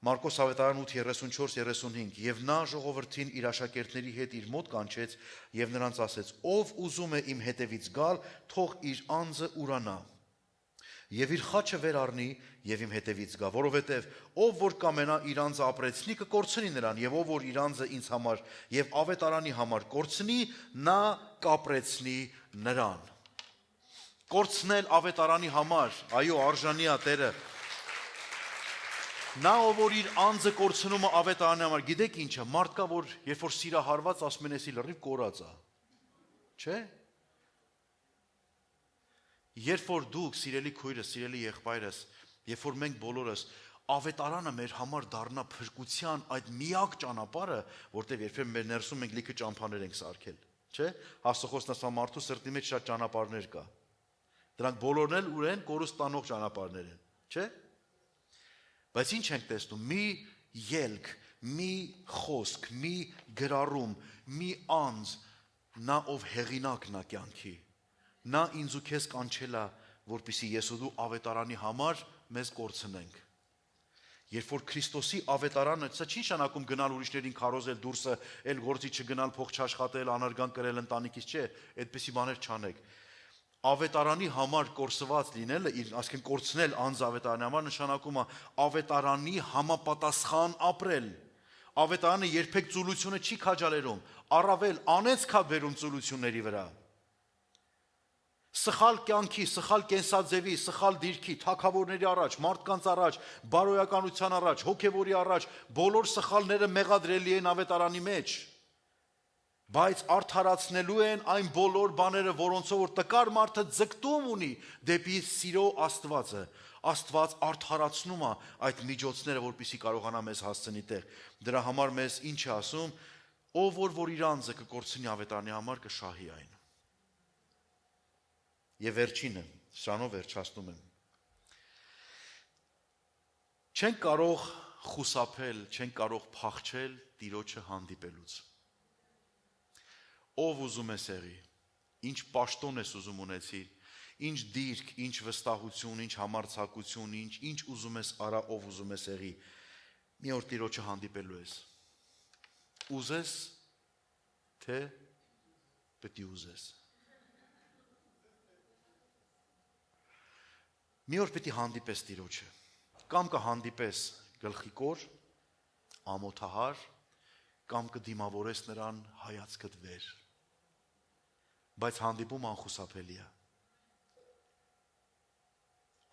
S4: Մարկոս ավետարան 8:34-35 եւ նա ժողովրդին իր աշակերտների հետ իր մոտ կանչեց եւ նրանց ասեց. ով ուզում է իմ հետևից գալ, թող իր անձը ուրանա եւ իր խաչը վեր առնի եւ իմ հետևից գա, որովհետեւ ով որ կամենա իր անձը ապրեցնի կկորցնի նրան եւ ով որ իր անձը ինձ համար եւ ավետարանի համար կորցնի, նա կապրեցնի նրան։ Կորցնել ավետարանի համար, այո, արժանի է Տերը։ Նա ով որ իր անձը կորցնում է ավետարանի համար, գիտեք ինչ է, մարդ կա որ երբ որ սիրահարված ասում են էսի լրիվ կորած է։ Չէ՞։ Երբ որ դուք, սիրելի քույրս, սիրելի եղբայրս, երբ որ մենք բոլորս ավետարանը մեր համար դառնա փրկության այդ միակ ճանապարհը, որտեղ երբեմն մեր ներսում մենք լիքը ճամփաներ ենք սարքել, չէ՞։ Աստծո ասա մարդու սրտի մեջ շատ ճանապարհներ կա։ Դրանք բոլորն էլ ուր են, կորուստանող ճանապարհներ են, չէ՞։ Բայց ինչ ենք տեսնում, մի ելք, մի խոսք, մի գրառում, մի անձ, նա ով հեղինակն է կյանքի, նա ինձ ու քեզ կանչել է, որպեսզի ես ու դու ավետարանի համար մեզ կորցնենք։ Երբ որ Քրիստոսի ավետարանը, սա չի նշանակում գնալ ուրիշներին քարոզել դուրսը, էլ գործի չգնալ, փող չաշխատել, անարգան կրել ընտանիքից, չէ, այդպիսի բաներ չանեք։ Ավետարանի համար կորսված լինելը, այսինքն կորցնել անձ ավետարանի համար նշանակում է ավետարանի համապատասխան ապրել։ Ավետարանը երբեք ծուլությունը չի քաջալերում, առավել անեցք է բերում ծուլությունների վրա։ Սխալ կյանքի, սխալ կենսաձևի, սխալ դիրքի, թագավորների առաջ, մարդկանց առաջ, բարոյականության առաջ, հոգևորի առաջ, բոլոր սխալները մեղադրելի են ավետարանի մեջ։ Բայց արդարացնելու են այն բոլոր բաները, որոնցով որ տկար մարդը ձգտում ունի դեպի սիրո Աստվածը։ Աստված արդարացնում է այդ միջոցները, որպեսզի կարողանա մեզ հասցնի տեղ։ Դրա համար մեզ ինչ է ասում, ով որ իր անձը կկորցնի ավետարանի համար կշահի այն։ Եվ վերջինը, սրանով վերջացնում եմ։ Չենք կարող խուսափել, չենք կարող փախչել Տիրոջը հանդիպելուց։ Ով ուզում ես եղի, ինչ պաշտոն ես ուզում ունեցիր, ինչ դիրք, ինչ վստահություն, ինչ համարձակություն, ինչ ուզում ես արա, ով ուզում ես եղի, մի օր Տիրոջը հանդիպելու ես։ Ուզես, թե պետք է ուզես։ Մի օր պետք է հանդիպես Տիրոջը, կամ կհանդիպես գլխիկոր, ամոթահար, կամ կդիմավորես նրան հայացքդ վեր։ Բայց հանդիպում անխուսափելի է։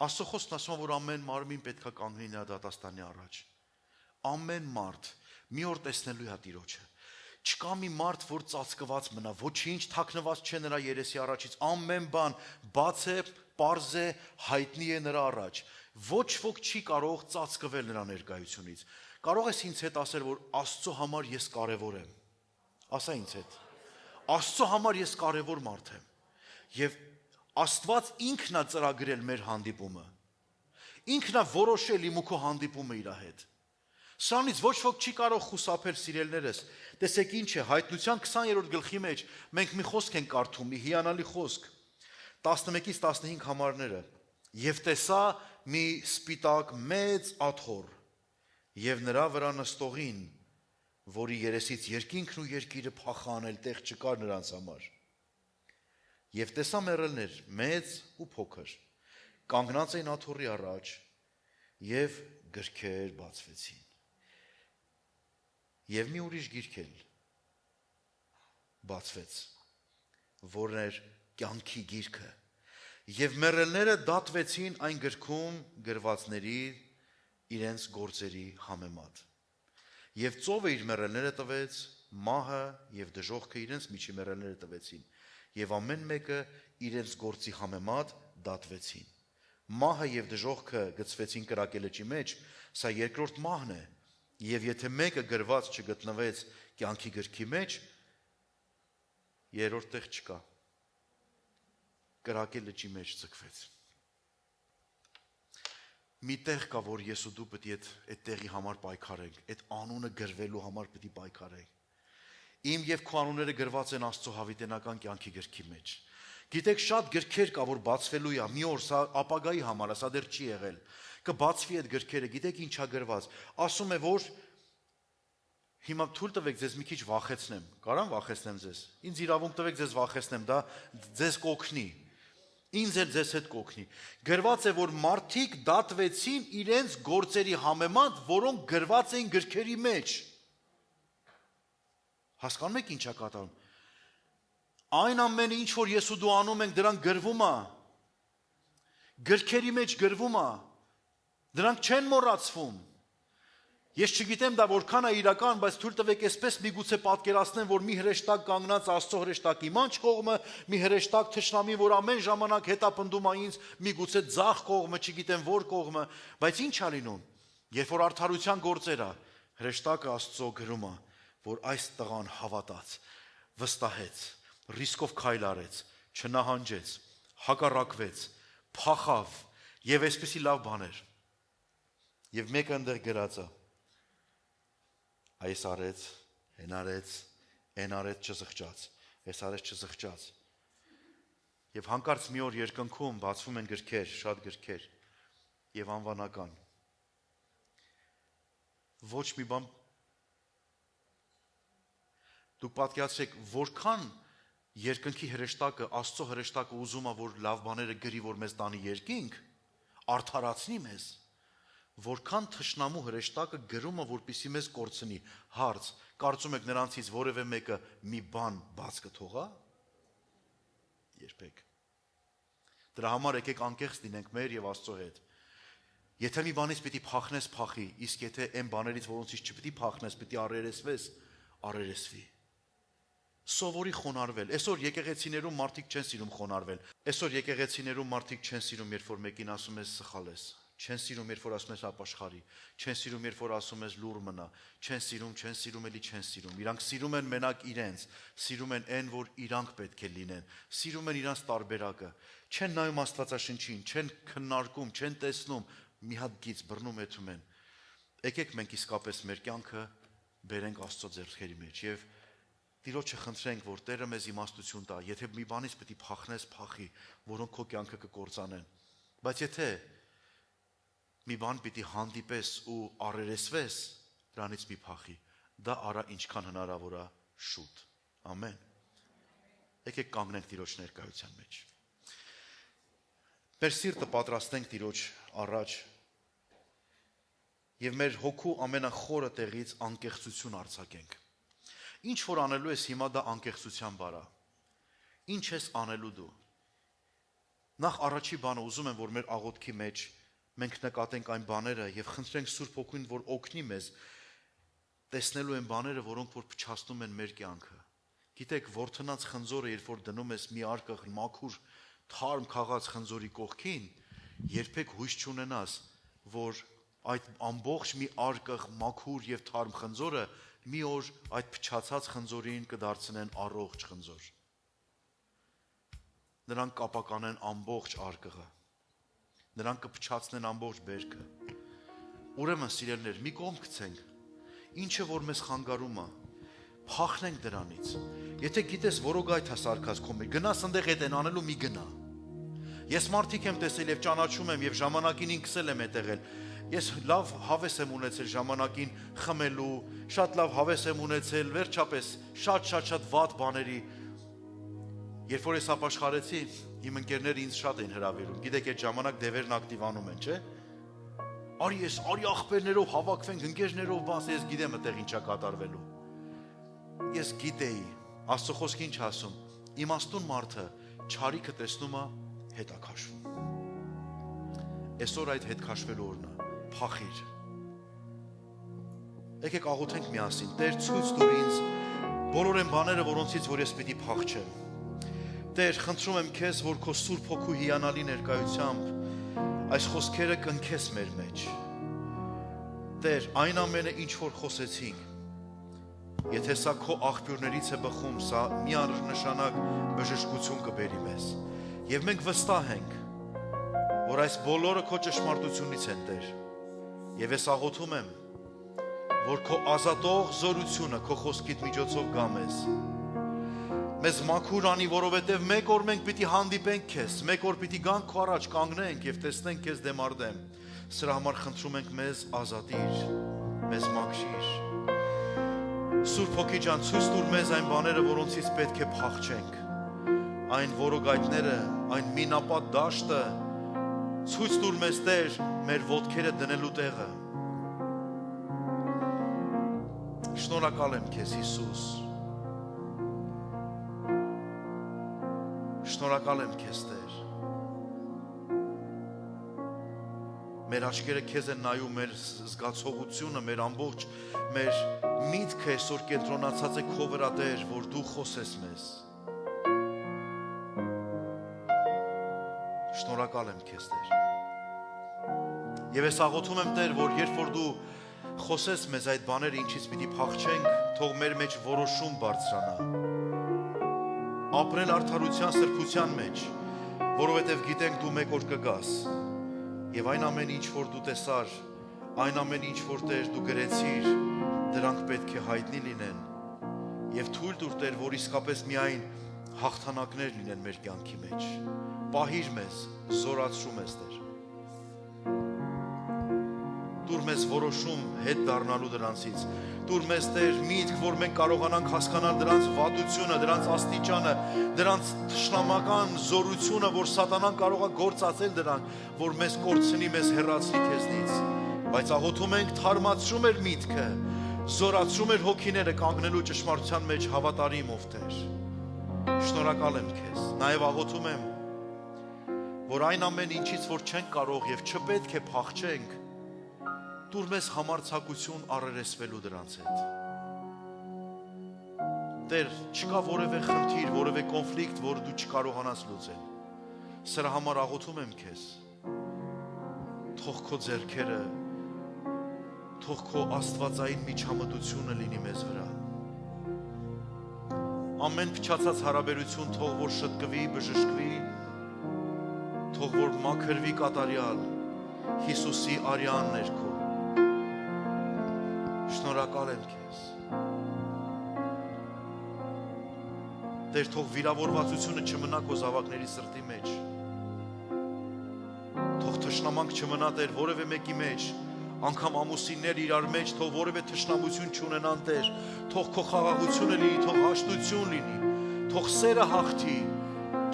S4: Աստծո խոսքն ասում է, որ ամեն մարմին պետք է կանգնի նրա դատաստանի առաջ։ Ամեն մարդ մի օր տեսնելու է Տիրոջը։ Չկա մի մարդ, որ ծածկված մնա, ոչինչ թաքնված չէ նրա երեսի առաջից, ամեն բան բաց է, պարզ է, հայտնի է նրա առաջ։ Ոչ ոք չի կարող ծածկվել նրա ներկայությունից։ Կարող ես ինձ հետ ասել, որ Աստծո համար ես կարևոր եմ։ Ասա ինձ հետ։ Աստծո համար ես կարևոր մարդ եմ։ Եվ Աստված ինքն է ծրագրել մեր հանդիպումը։ Ինքն է որոշել իմ ու քո հանդիպումը իր հետ։ Սրանից ոչ ոք չի կարող խուսափել, սիրելիներս։ Տեսեք ինչ է, Հայտնության 20-րդ գլխի մեջ մենք մի խոսք ենք կարդում, մի հիանալի խոսք։ 11-ից 15 համարները։ Եվ տեսա մի սպիտակ մեծ աթոռ, եւ նրա վրա նստողին, որի երեսից երկինքն ու երկիրը փախանել տեղ չկար նրանց համար։ Եվ տեսա մեռելներ, մեծ ու փոքր, կանգնած էին աթոռի առաջ, եւ գրքեր բացվեցին։ Եվ մի ուրիշ գիրք էլ բացվեց, որն էր կյանքի գիրքը, եւ մեռելները դատվեցին այն գրքում գրվածների իրենց գործերի համեմատ։ Եվ ծովը իր մեռելները տվեց, մահը եւ դժոխքը իրենց միջի մեռելները տվեցին, եւ ամեն մեկը իրենց գործի համեմատ դատվեցին։ Մահը եւ դժոխքը գցվեցին կրակե լճի մեջ, սա երկրորդ մահն է, եւ եթե մեկը գրված չգտնվեց կյանքի գրքի մեջ, երրորդ տեղ չկա։ Կրակե լճի մեջ ձգվեց։ Մի տեղ կա, որ ես ու դու պետք է այդ տեղի համար պայքարենք, այդ անունը գրվելու համար պետք է պայքարենք։ Իմ եւ քո անունները գրված են Աստծո հավիտենական կյանքի գրքի մեջ։ Գիտեք, շատ գրքեր կա, որ բացվելու է, մի օր սա ապագայի համար է, սա դեռ չի եղել։ Կբացվի այդ գրքերը, գիտեք ինչա գրված։ Ասում է, որ հիմա թույլ տվեք ձեզ մի քիչ վախեցնեմ։ Կարամ վախեցնեմ ձեզ։ Ինձ իրավունք տվեք ձեզ վախեցնեմ, դա ձեզ կօգնի։ Ինձ էլ ձեզ հետ կօգնի։ Գրված է, որ մարդիկ դատվեցին իրենց գործերի համեմատ, որոնք գրված էին գրքերի մեջ։ Հասկանում եք ինչա կատարում։ Այն ամենը, ինչ որ ես ու դու անում ենք, դրանք գրվում է։ Գրքերի մեջ գրվում է։ Դրանք չեն մոռացվում։ Ես չգիտեմ դա որքան է իրական, բայց թույլ տվեք այսպես միգուցե պատկերացնեմ, որ մի հրեշտակ կանգնած Աստծո հրեշտակի մանչ կողմը, մի հրեշտակ թշնամի, որ ամեն ժամանակ հետապնդում է ինձ, միգուցե ձախ կողմը, չգիտեմ որ կողմը, բայց ինչ է լինում։ Երբ որ արդարության գործեր է, հրեշտակը Աստծո գրում է, որ այս տղան հավատաց, վստահեց, ռիսկով քայլ արեց, չնահանջեց, հակառակվեց, փախավ եւ այսպիսի լավ բաներ։ Եվ մեկը ընդեղ գրած է. այս արեց, հեն արեց, են արեց չզղջաց, այս արեց չզղջաց։ Եվ հանկարծ մի օր երկնքում բացվում են գրքեր, շատ գրքեր եւ անվանական։ Ոչ մի բան դուք պատկերացրեք, որքան երկնքի հրեշտակը, Աստծո հրեշտակը ուզում է, որ լավ բաները գրի, որ մեզ տանի երկինք, արդարացնի մեզ, որքան թշնամու հրեշտակը գրում է, որպեսզի մեզ կորցնի։ Հարց, կարծում եք նրանցից որևէ մեկը մի բան բաց կթողա։ Երբեք։ Դրա համար եկեք անկեղծ լինենք մեր եւ Աստծո հետ։ Եթե մի բանից պիտի փախնես, փախի, իսկ եթե այն բաներից, որոնցից չպիտի փախնես, պիտի առերեսվես, առերեսվի։ Սովորի խոնարհվել։ Այսօր եկեղեցիներում մարդիկ չեն սիրում խոնարհվել։ Այսօր եկեղեցիներում մարդիկ չեն սիրում, երբ որ մեկին ասում ես սխալ ես։ Չեն սիրում, երբ որ ասում ես ապաշխարի։ Չեն սիրում, երբ որ ասում ես լուր մնա։ Չեն սիրում, էլի չեն սիրում։ Իրանք սիրում են մենակ իրենց, սիրում են այն, որ իրանք պետք է լինեն։ Սիրում են իրանց տարբերակը։ Չեն նայում Աստվածաշնչին, չեն քննարկում, չեն տեսնում, մի հատ գից բռնում եթում են։ Եկեք մենք իսկապես մեր կյանքը բերենք Աստծո ձեռքերի մեջ եւ Տիրոջը խնդրենք, որ Տերը մեզ իմաստություն տա, եթե մի բանից պետք է փախնես, փախի, որոնք քո կյանքը կկործանեն։ Բայց եթե մի բան պիտի հանդիպես ու առերեսվես, դրանից մի փախի։ Դա արա ինչքան հնարավոր է շուտ։ Ամեն։ Եկեք կանգնենք Տիրոջ ներկայության մեջ։ Մեր սիրտը պատրաստենք Տիրոջ առաջ եւ մեր հոգու ամենախորը տեղից անկեղծություն արձակենք։ Ինչ որ անելու ես հիմա դա անկեղծության բառ է։ Ինչ ես անելու դու։ Նախ առաջի բանը ուզում եմ, որ մեր աղոթքի մեջ մենք նկատենք այն բաները եւ խնդրենք Սուրբ Հոգին, որ օգնի մեզ տեսնելու այն բաները, որոնք որ փչացնում են մեր կյանքը։ Գիտեք, ворթնած խնձորը, երբ որ դնում ես մի արկղ մաքուր, թարմ քաղած խնձորի կողքին, երբեք հույս չունենաս, որ այդ ամբողջ մի արկղ մաքուր եւ թարմ խնձորը մի օր այդ փչացած խնձորին կդարձնեն առողջ խնձոր։ Նրանք կապականեն ամբողջ արկղը։ Նրանք կփչացնեն ամբողջ բերքը։ Ուրեմն սիրելիներ, մի կողմ գցենք, ինչը որ մեզ խանգարում է, փախնենք դրանից։ Եթե գիտես որոգայթ է սարքած քո մեջ, գնաս այնտեղ այդ են անելու մի գնա։ Ես մարդիկ եմ տեսել եւ ճանաչում եմ եւ ժամանակին ինքս եմ ետեղել։ Ես լավ հավես եմ ունեցել ժամանակին խմելու, շատ լավ հավես եմ ունեցել, վերջապես շատ վատ բաների։ Երբ որ ես ապաշխարեցի, իմ ընկերները ինձ շատ են հրավիրում։ Գիտեք, այդ ժամանակ դևերն ակտիվանում են, չէ՞։ Արի աղբերներով հավաքվենք, ընկերներով բաս, ես գիտեմ այդտեղ ինչա կատարվելու։ Ես գիտեի, Աստծո խոսքը ինչ ասում։ Իմաստուն մարդը չարիքը տեսնում է, հետ է քաշվում։ Այսօր այդ հետ քաշվելու օրն է։ Փախիր։ Եկեք աղոթենք միասին։ Տեր, ցույց տուր ինձ բոլոր այն բաները, որոնցից որ ես պիտի փախչեմ։ Տեր, խնդրում եմ քեզ, որ քո Սուրբ Հոգու հիանալի ներկայությամբ այս խոսքերը կնքես մեր մեջ։ Տեր, այն ամենը, ինչ որ խոսեցինք, եթե սա քո աղբյուրներից է բխում, սա միանշանակ բժշկություն կբերի մեզ։ Եվ մենք վստահ ենք, որ այս բոլորը քո ճշմարտությունից են, Տեր։ Եվ ես աղոթում եմ, որ քո ազատող զորությունը քո խոսքիդ միջոցով գա մեզ։ Մեզ մաքուր անի, որովհետև մեկ օր մենք պիտի հանդիպենք քեզ, մեկ օր պիտի գանք քո առաջ կանգնենք եւ տեսնենք քեզ դեմարդեմ։ Սրա համար խնդրում ենք մեզ ազատիր, մեզ մաքրիր։ Սուրբ Հոգի ջան, ցույց տուր մեզ այն բաները, որոնցից պետք է փախչենք։ Այն որոգայթները, այն մինապատ դաշտը, ցույց տուր մեզ, Տեր, մեր ոտքերը դնելու տեղը։ Շնորհակալ եմ քեզ, Հիսուս։ Շնորհակալ եմ քեզ, Տեր։ Մեր աչքերը քեզ են նայում, մեր զգացողությունը, մեր ամբողջ մեր միտքը այսօր կենտրոնացած է քո վրա, Տեր, որ դու խոսես մեզ։ Շնորհակալ եմ քեզ, Տեր։ Եվ ես աղոթում եմ, Տեր, որ երբ որ դու խոսես մեզ այդ բաները, ինչից պիտի փախչենք, թող մեր մեջ որոշում բարձրանա։ Ապրել արդարության, սրբության մեջ, որովհետև գիտենք դու մեկ օր կգաս։ Եվ այն ամեն ինչ, որ դու տեսար, այն ամեն ինչ, որ Տեր դու գրեցիր, դրանք պետք է հայտնի լինեն։ Եվ թույլ տուր, Տեր, որ իսկապես միայն հաղթանակներ լինեն մեր կյանքի մեջ։ Պահիր մեզ, զորացրու մեզ, Տեր։ Տուր մեզ որոշում հետ դառնալու դրանցից։ Տուր մեզ, Տեր, միտք, որ մենք կարողանանք հասկանալ դրանց վատությունը, դրանց աստիճանը, դրանց թշնամական զորությունը, որ սատանան կարող է գործածել դրան, որ մեզ կորցնի, մեզ հեռացնի քեզնից։ Բայց աղոթում ենք, թարմացրու մեր միտքը, զորացրու մեր հոգիները կանգնելու ճշմարտության մեջ հավատարիմով, Տեր։ Շնորհակալ եմ քեզ։ Նաև աղոթում եմ, որ այն ամեն ինչից, որ չենք կարող եւ չպետք է փախչենք, տուր մեզ համարձակություն առերեսվելու դրանց հետ։ Տեր, չկա որևէ խնդիր, որևէ կոնֆլիկտ, որ դու չկարողանաս լուծել։ Սրա համար աղոթում եմ քեզ։ Թող քո ձեռքերը, թող քո աստվածային միջամտությունը լինի մեզ վրա։ Ամեն փչացած հարաբերություն թող որ շտկվի, բժշկվի, թող որ մաքրվի կատարյալ Հիսուսի արյան ներքո։ Շնորհակալ եմ քեզ։ Տեր, թող վիրավորվածությունը չմնա քո զավակների սրտի մեջ։ Թող թշնամանք չմնա Տեր որևէ մեկի մեջ, անգամ ամուսիններ իրար մեջ, թող որևէ թշնամություն չունենան Տեր, թող քո խաղաղությունը լինի, թող հաշտություն լինի, թող սերը հաղթի,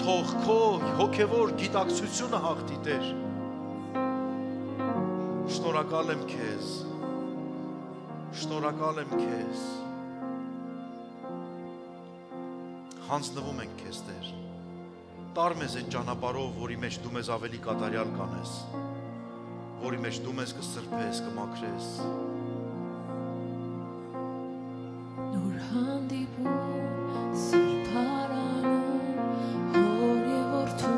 S4: թող քո հոգևոր գիտակցությունը հաղթի Տեր։ Շնորհակալ եմ քեզ։ Շնորհակալ եմ քեզ։ Հանձնվում ենք քեզ Տեր։ Տար մեզ այդ ճանապարհով, որի մեջ դու մեզ ավելի կատարյալ կանես, որի մեջ դու մեզ կսրբես, կմաքրես։
S1: Նոր հանդիպում սրբարանում հոր և որդու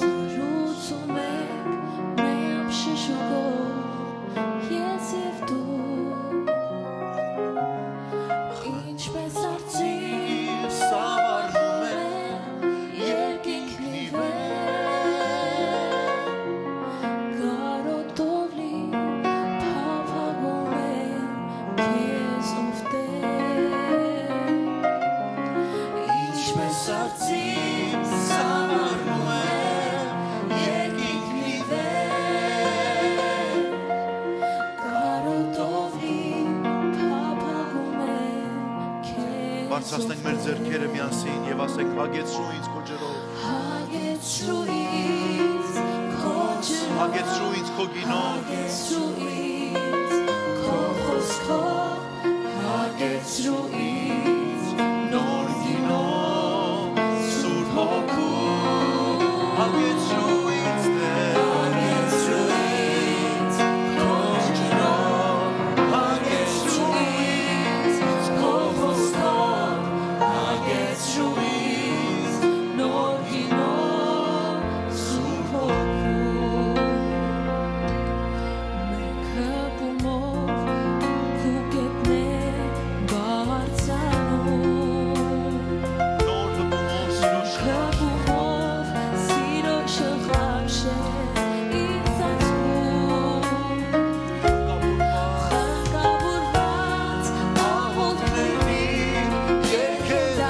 S1: զրուցում եք միամ շշուկով ես և դու ինչպես արծիվ սավառնում եմ երկինքն ի վեր կարոտով լի փափագում եմ քեզ ով Տեր ինչպես արծիվ սավառնում եմ երկինքն ի վեր կարոտով լի փափագում եմ քեզ
S4: Բարձրացնենք մեր ձեռքերը միասին եւ ասենք հագեցրու ինձ քո ջրով,
S1: Հագեցրու ինձ քո ջրով
S4: հագեցրու ինձ քո գինով,
S1: Հագեցրու ինձ քո խոսքով Հագեցրու ինձ նոր գինով
S4: Սուրբ Հոգու, հագեցրու ինձ Տեր,
S1: Հագեցրու ինձ քո ջրով Հագեցրու ինձ քո խոսքով Հագեցրու ինձ նոր գինով Սուրբ Հոգու Մենք հպումով քու կետնենք բարձրանում
S4: նոր հպումով սիրո շնորհ,
S1: Հպումով սիրո շղարշեր ինձ անցում Խնկավորված աղոթքների
S4: երկեր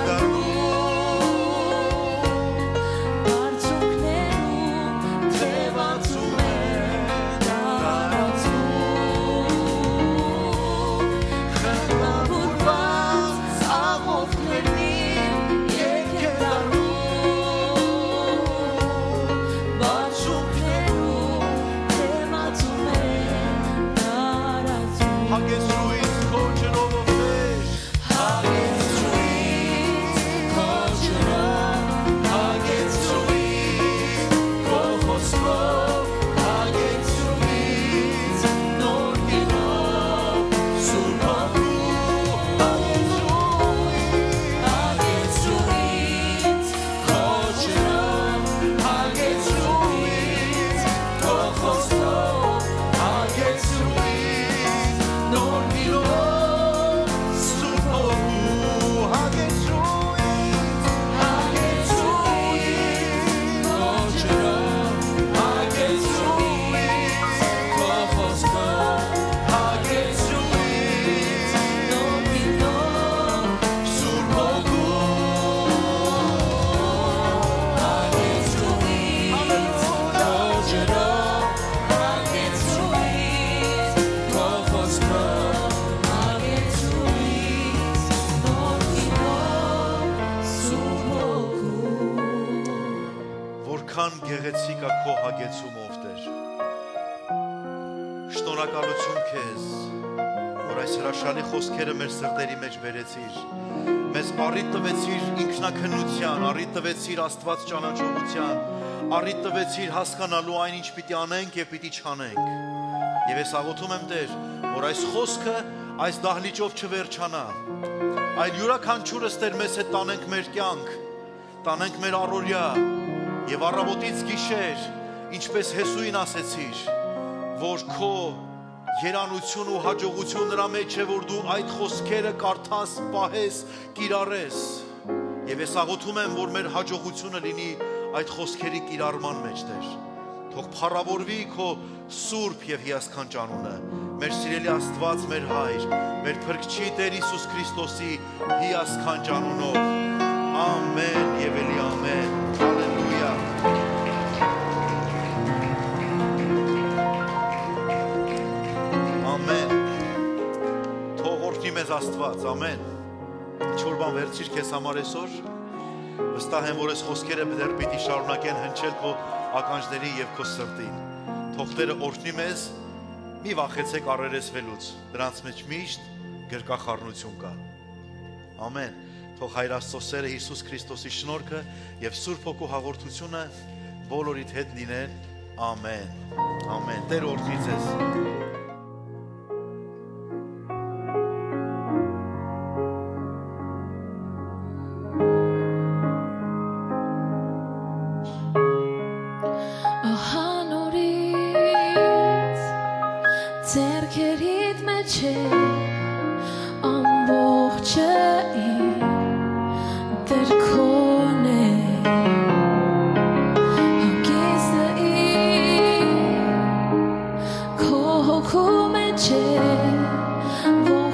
S1: Բարձունքներում թևածում են տարածում Խնկավորված աղոթքների երկեր Բարձունքներում թևածում են տարածում
S4: հագեցրու ինձ քո ջրով ովքեր,
S1: Հագեցրու ինձ քո ջրով Հագեցրու ինձ քո խոսքով Հագեցրու ինձ նոր գինով Սուրբ Հոգու Հագեցրու ինձ քո ջրով Հագեցրու ինձ քո խոսքով Հագեցրու ինձ նոր գինով
S4: Սուրբ Հոգու, հագեցրու ինձ,
S1: Հագեցրու ինձ քո ջրով Հագեցրու ինձ քո խոսքով Հագեցրու ինձ նոր գինով
S4: Սուրբ Հոգու,
S1: Հագեցրու ինձ քո ջրով Հագեցրու ինձ քո խոսքով Հագեցրու ինձ նոր գինով Սուրբ Հոգու
S4: որքան գեղեցիկ է քո հագեցումով Տեր։ Շնորհակալություն քեզ, որ այս հրաշալի խոսքերը մեր սրտերի մեջ բերեցիր։ Մեզ առիթ տվեցիր ինքնակնության, առիթ տվեցիր Աստված ճանաչողության, առիթ տվեցիր հասկանալու այն, ինչ պիտի անենք եւ պիտի չանենք։ Եվ ես աղոթում եմ Տեր, որ այս խոսքը այս դահլիճով չվերջանա, այլ յուրաքանչյուրս Տեր մեզ հետ տանենք մեր կյանք, տանենք մեր առօրյա եւ առավոտից գիշեր, ինչպես Հեսուին ասեցիր, որ քո երանություն ու հաջողություն նրա մեջ է, որ դու այդ խոսքերը կարդաս, պահես, կիրառես։ Եվ ես աղոթում եմ, որ մեր հաջողությունը լինի այդ խոսքերի կիրառման մեջ, Տեր։ Թող փառավորվի քո սուրբ եւ հիասքանչ անունը, մեր սիրելի Աստված, մեր Հայր, մեր Փրկչի Տեր Հիսուս Քրիստոսի հիասքանչ անունով։ Ամեն եւ էլի ամեն։ Հալելույա։ Ամեն։ Թող օրհնի մեզ Աստված, ամեն։ Ինչ-որ բան վերցիր քեզ համար այսօր, վստահ եմ, որ այս խոսքերը դեռ պիտի շարունակեն հնչել քո ականջների եւ քո սրտին։ Թող Տերը օրհնի մեզ, մի վախեցեք առերեսվելուց, դրանց մեջ միշտ գրկախառնություն կա։ Ամեն։ Թող Հայր Աստծո սերը, Հիսուս Քրիստոսի շնորհքը եւ Սուրբ Հոգու հաղորդությունը բոլորիդ հետ լինեն։ Ամեն։ Ամեն։ Տեր օրհնի ձեզ։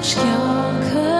S1: Ողջ կյանքը